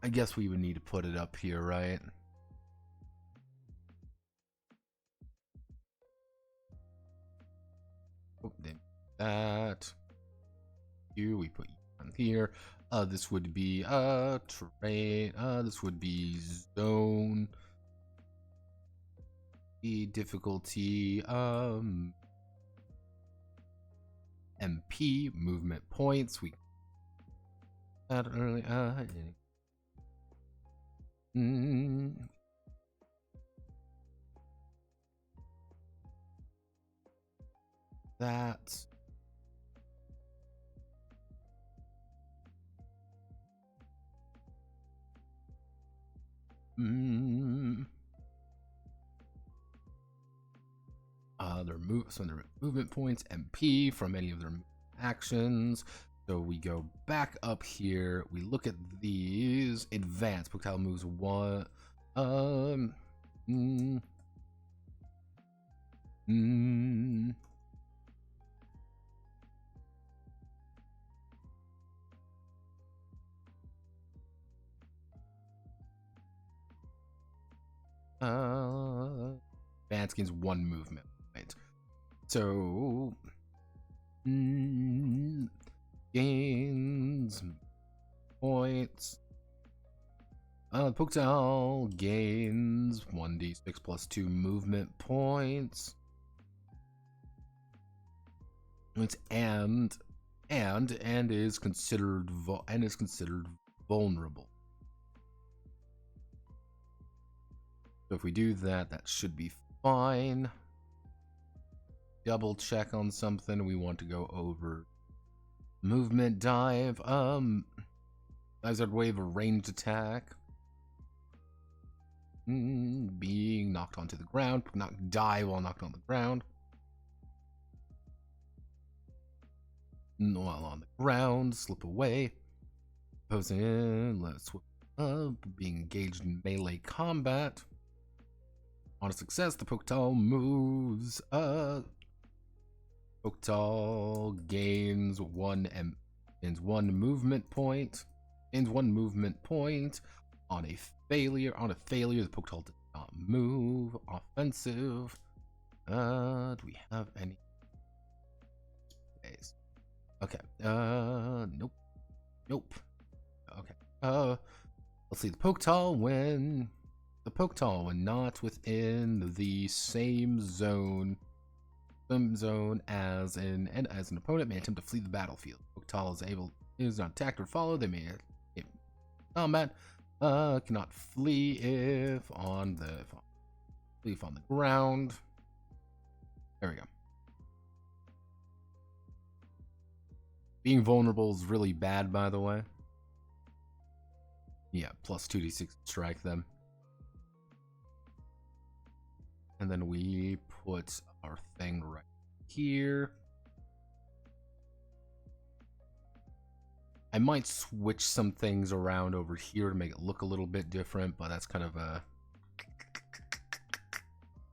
I guess we would need to put it up here, right? Oh, then that. We put on here. This would be terrain. This would be zone. The difficulty. MP movement points. We that early. That. Their movement points, MP from any of their actions. So we go back up here. We look at these. Advanced projectile moves one. Advanced gains one movement. Right. So gains points. Projectile gains 1d6 plus 2 movement points. It's and is considered vulnerable. So if we do that, that should be fine. Double check on something. We want to go over movement dive. Hazard wave, a ranged attack. Being knocked onto the ground. Die while knocked on the ground. While on the ground, slip away. Posing, let's swip up. Being engaged in melee combat. On a success, the projectile moves. Projectile gains one movement point. Gains one movement point. On a failure, the projectile does not move. Offensive. Do we have any? Okay. Nope. Okay. Let's see. The projectile when The Poketall, when not within the same zone as an opponent, may attempt to flee the battlefield. Poketall is not attacked or followed. They may escape combat. Cannot flee if on the ground. There we go. Being vulnerable is really bad, by the way. Yeah, plus 2d6 to strike them. And then we put our thing right here. I might switch some things around over here to make it look a little bit different, but that's kind of a...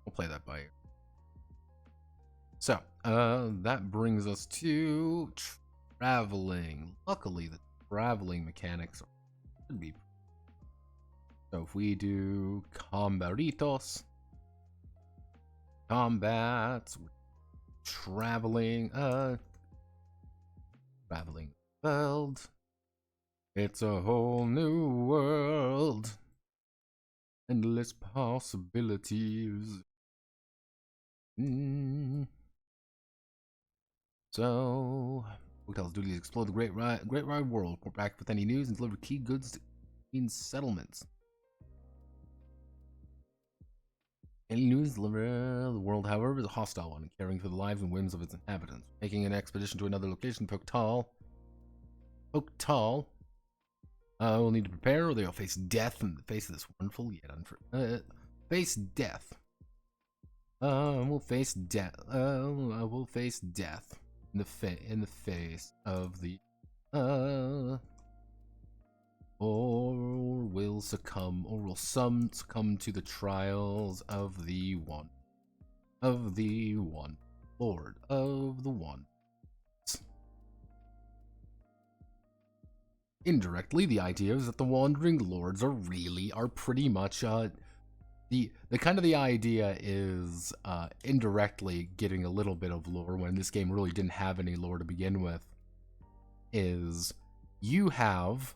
We'll play that by ear. So, that brings us to traveling. Luckily, the traveling mechanics should be... So if we do combaritos, combats, traveling world. It's a whole new world. Endless possibilities. So, Hotel's duty is explore the great wide world, report back with any news, and deliver key goods to Queen's settlements. Any news deliver the world, however, is a hostile one, caring for the lives and whims of its inhabitants. Making an expedition to another location, Poketall will need to prepare, or they'll face death in the face of this wonderful yet face death. We'll face death. We'll face death in the face of the or will some succumb to the trials of the one Lord of the One. Indirectly, the idea is that the Wandering Lords are pretty much the idea is indirectly getting a little bit of lore when this game really didn't have any lore to begin with. Is you have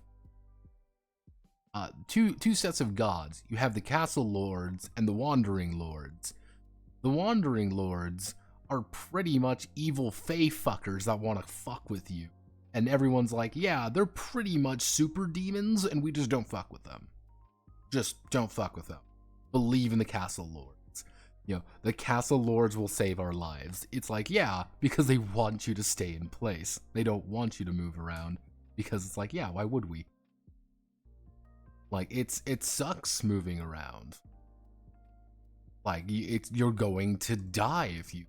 two sets of gods. You have the Castle Lords and the Wandering Lords. The Wandering Lords are pretty much evil fae fuckers that want to fuck with you. And everyone's like, yeah, they're pretty much super demons, and we just don't fuck with them. Just don't fuck with them. Believe in the Castle Lords. You know, the Castle Lords will save our lives. It's like, yeah, because they want you to stay in place. They don't want you to move around. Because it's like, yeah, why would we? Like, it sucks moving around. Like, you're going to die if you...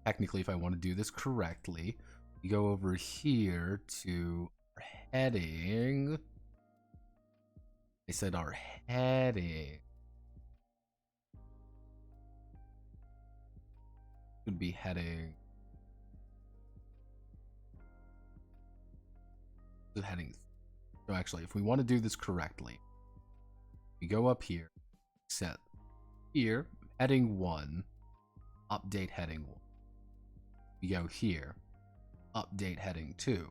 Technically, if I want to do this correctly, we go over here to our heading. I said our heading. Should be heading. The heading. So actually, if we want to do this correctly, we go up here, set here, heading 1, update heading 1. We go here, update heading 2.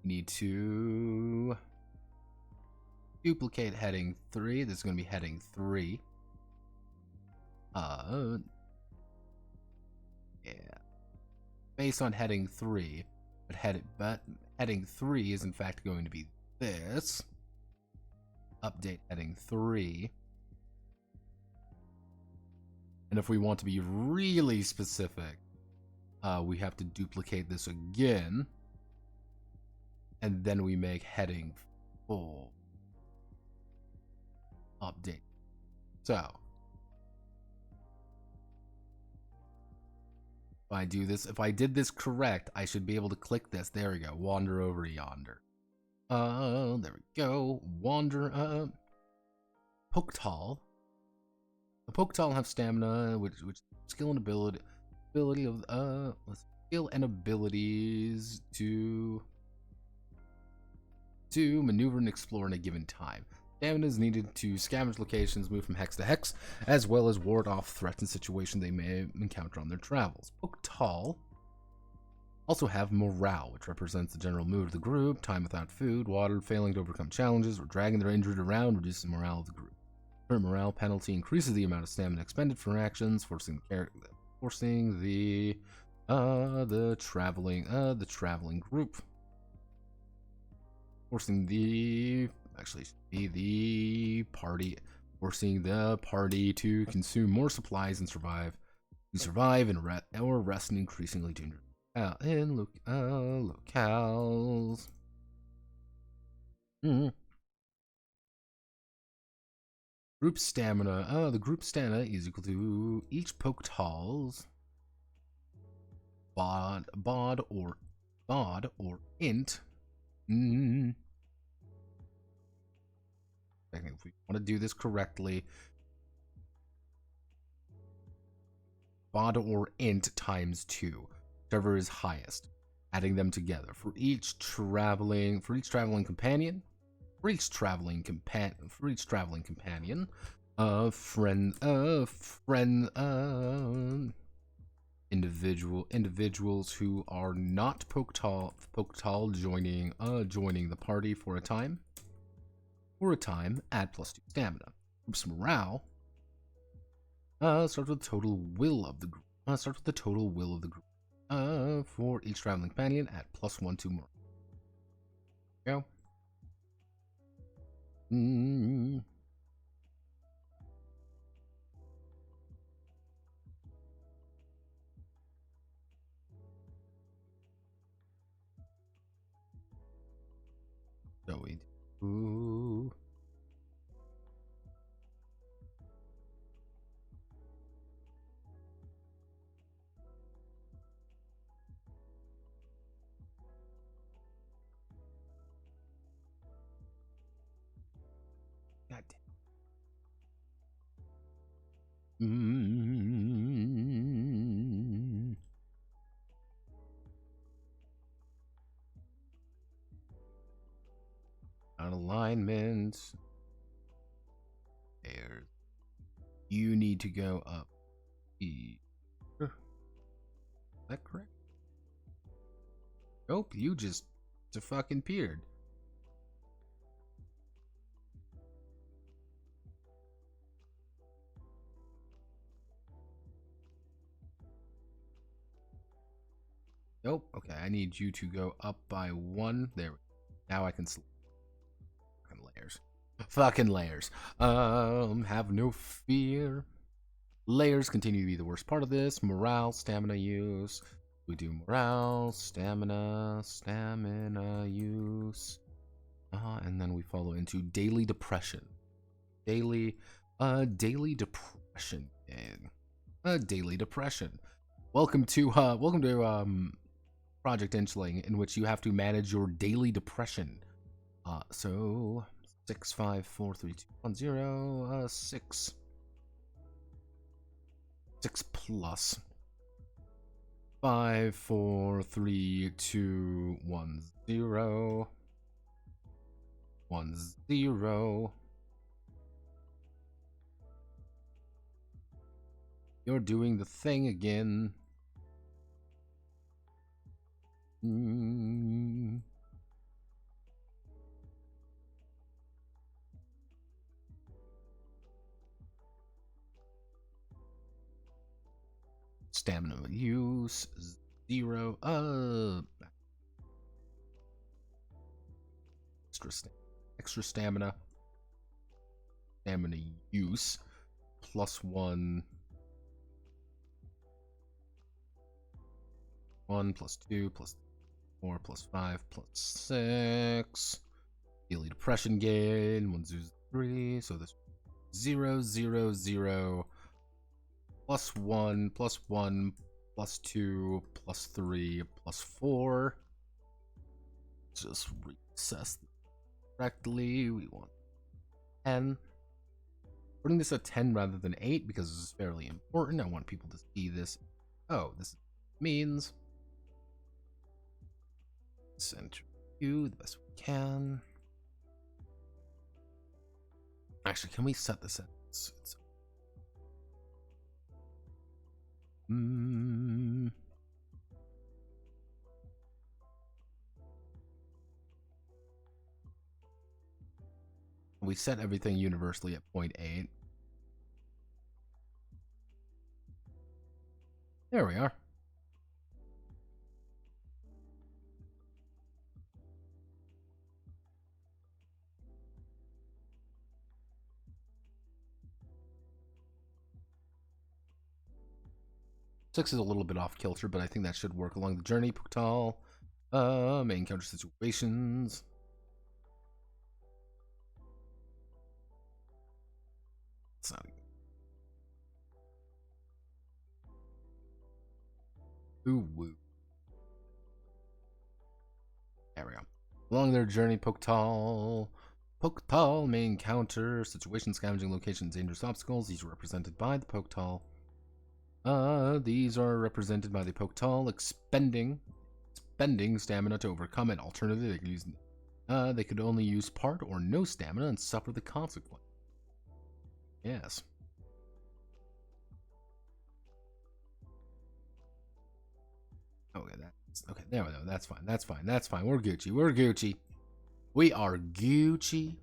We need to duplicate heading 3. This is going to be heading 3. Yeah. Based on heading 3, but heading 3 is in fact going to be this. Update heading 3. And if we want to be really specific, we have to duplicate this again. And then we make heading 4. Update. So, if I did this correct, I should be able to click this. There we go. Wander over yonder. There we go. Wander, Poketall. The Poketall have stamina, which skill and ability of skill and abilities to maneuver and explore in a given time. Stamina is needed to scavenge locations, move from hex to hex, as well as ward off threats and situations they may encounter on their travels. Poketall Also have morale, which represents the general mood of the group. Time without food, water, failing to overcome challenges, or dragging their injured around reduces the morale of the group. Current morale penalty increases the amount of stamina expended for actions, forcing the traveling group. Forcing the party to consume more supplies and survive or rest in increasingly dangerous locales. Group stamina. The group stamina is equal to each poked hall's bod or int. I think if we want to do this correctly, bod or int times 2, whichever is highest. Adding them together for each traveling companion. Individuals who are not poked joining the party for a time. Add +2 stamina. Group's morale starts with the total will of the group. For each traveling companion, add +1 to morale. Go. So we do. God damn. Alignment. There. You need to go up. Is that correct? Nope, you just fucking peered. Nope. Okay, I need you to go up by 1. There. Now I can select. Fucking layers. Have no fear. Layers continue to be the worst part of this. Morale, stamina use. We do morale, stamina use. And then we follow into daily depression. Daily depression. Daily depression. Welcome to Project Inchling, in which you have to manage your daily depression. So 6, 5, 4, 3, 2, 1, 0, 6 plus 5, 4, 3, 2, 1, 0, 1, 0. You're doing the thing again. Stamina use 0. Extra stamina. Stamina use +1. 1 +2 +4 +5 +6. Daily depression gain 1, 2, 3. So this 0, 0, 0. +1 +1 +2 +3 +4. Just recess correctly. We want 10. Putting this at 10 rather than 8 because this is fairly important. I want people to see this. Oh, this means center view the best we can. Actually, can we set this at We set everything universally at 0.8. There we are. Six is a little bit off kilter, but I think that should work along the journey. Puktal, main counter situations. It's not. Ooh, woo. There we go. Along their journey, Puktal. Puktal, main counter, situation, scavenging locations, dangerous obstacles. These are represented by the Puktal. These are represented by the Poktal spending stamina to overcome it. Alternatively, they could use they could only use part or no stamina and suffer the consequence. Yes. Okay, that's okay. There we go. That's fine. That's fine. That's fine. We're Gucci. We're Gucci. We are Gucci.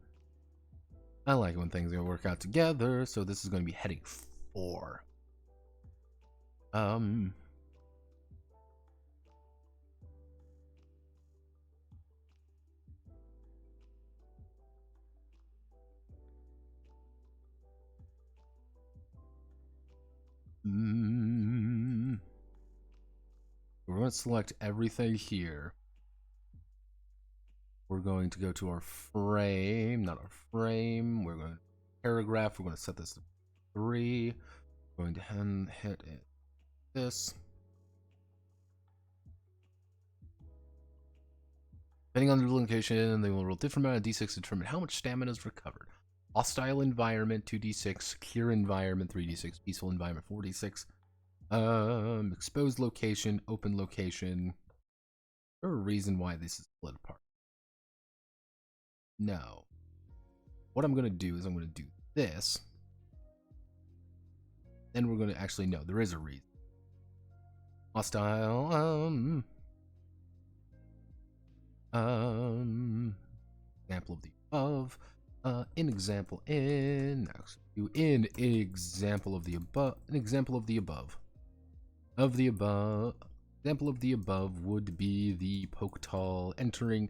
I like when things work out together. So this is going to be heading 4. We're going to select everything here. We're going to go to our frame, not our frame. We're going to paragraph. We're going to set this to 3. We're going to hit it. This. Depending on the location, they will roll different amount of d6 to determine how much stamina is recovered. Hostile environment 2d6, secure environment 3d6, peaceful environment 4d6. Exposed location, open location. Is there a reason why this is split apart? No. What I'm gonna do is I'm gonna do this. Then we're gonna actually no, there is a reason. Hostile, example of the above. An example in example of the above. An example of the above. Example of the above would be the Poktal entering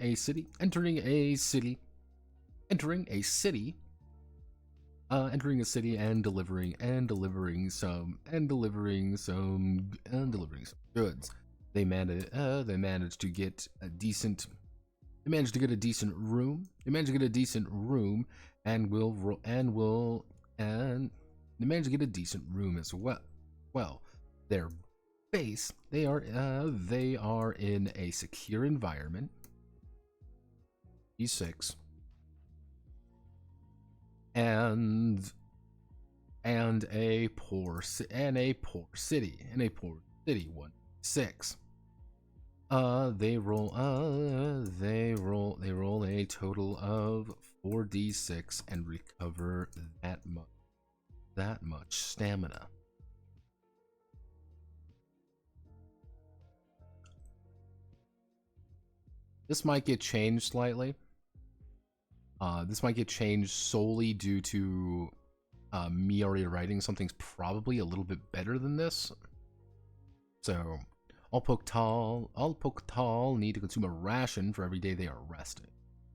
a city and delivering some goods. They managed to get a decent room. They managed to get a decent room and they managed to get a decent room as well. Well, their base, they are in a secure environment. E6 and a poor city 1/6. They roll a total of 4d6 and recover that much stamina. This might get changed slightly. This might get changed solely due to me already writing something's probably a little bit better than this. So, all Poktal need to consume a ration for every day they are resting.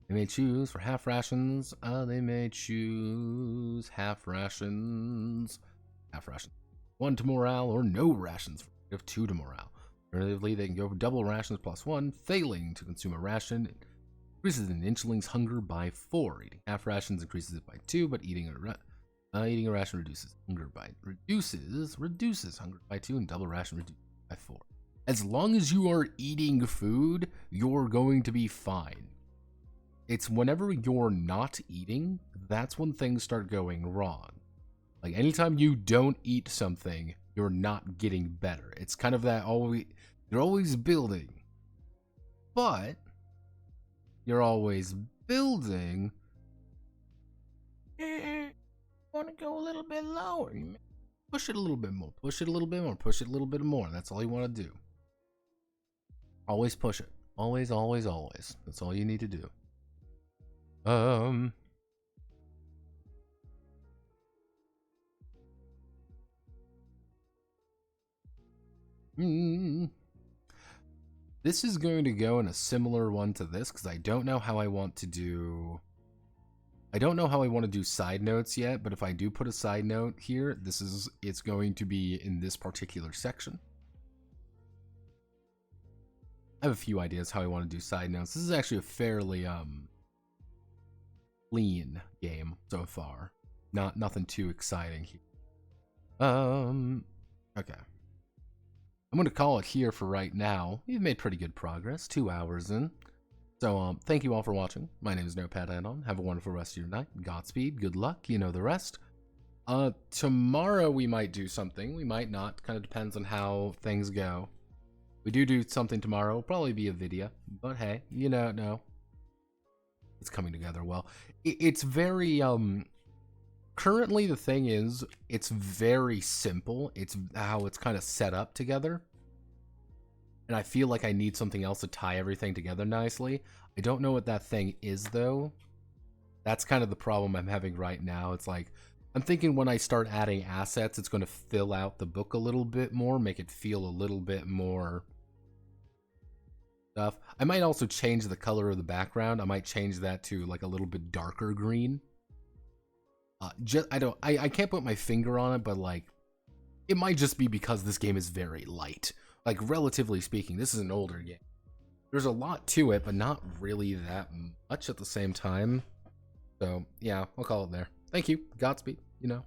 They may choose for half rations. Half rations. 1 to morale or no rations for 2 to morale. Alternatively, they can go for double rations +1, failing to consume a ration. Increases an Inchling's hunger by 4. Eating half rations increases it by 2, but eating a ration reduces hunger by hunger by 2, and double ration reduces by 4. As long as you are eating food, you're going to be fine. It's whenever you're not eating, that's when things start going wrong. Like anytime you don't eat something, you're not getting better. It's kind of that you're always building, but you're always building. Want to go a little bit lower? Push it a little bit more. Push it a little bit more. Push it a little bit more. That's all you want to do. Always push it. Always, always, always. That's all you need to do. This is going to go in a similar one to this because I don't know how I want to do. I don't know how I want to do side notes yet, but if I do put a side note here, it's going to be in this particular section. I have a few ideas how I want to do side notes. This is actually a fairly clean game so far. Nothing too exciting here. Okay. I'm going to call it here for right now. We've made pretty good progress, 2 hours in. So, thank you all for watching. My name is Notepad Addon. Have a wonderful rest of your night. Godspeed, good luck, you know the rest. Tomorrow we might do something. We might not. Kind of depends on how things go. We do something tomorrow. It'll probably be a video. But hey, you know, no. It's coming together well. It's very, currently the thing is, it's very simple. It's how it's kind of set up together. And I feel like I need something else to tie everything together nicely. I don't know what that thing is, though. That's kind of the problem I'm having right now. It's like, I'm thinking when I start adding assets, it's going to fill out the book a little bit more, make it feel a little bit more stuff. I might also change the color of the background. I might change that to like a little bit darker green. I can't put my finger on it, but like, it might just be because this game is very light. Like, relatively speaking, this is an older game. There's a lot to it, but not really that much at the same time. So, yeah, I'll call it there. Thank you. Godspeed, you know.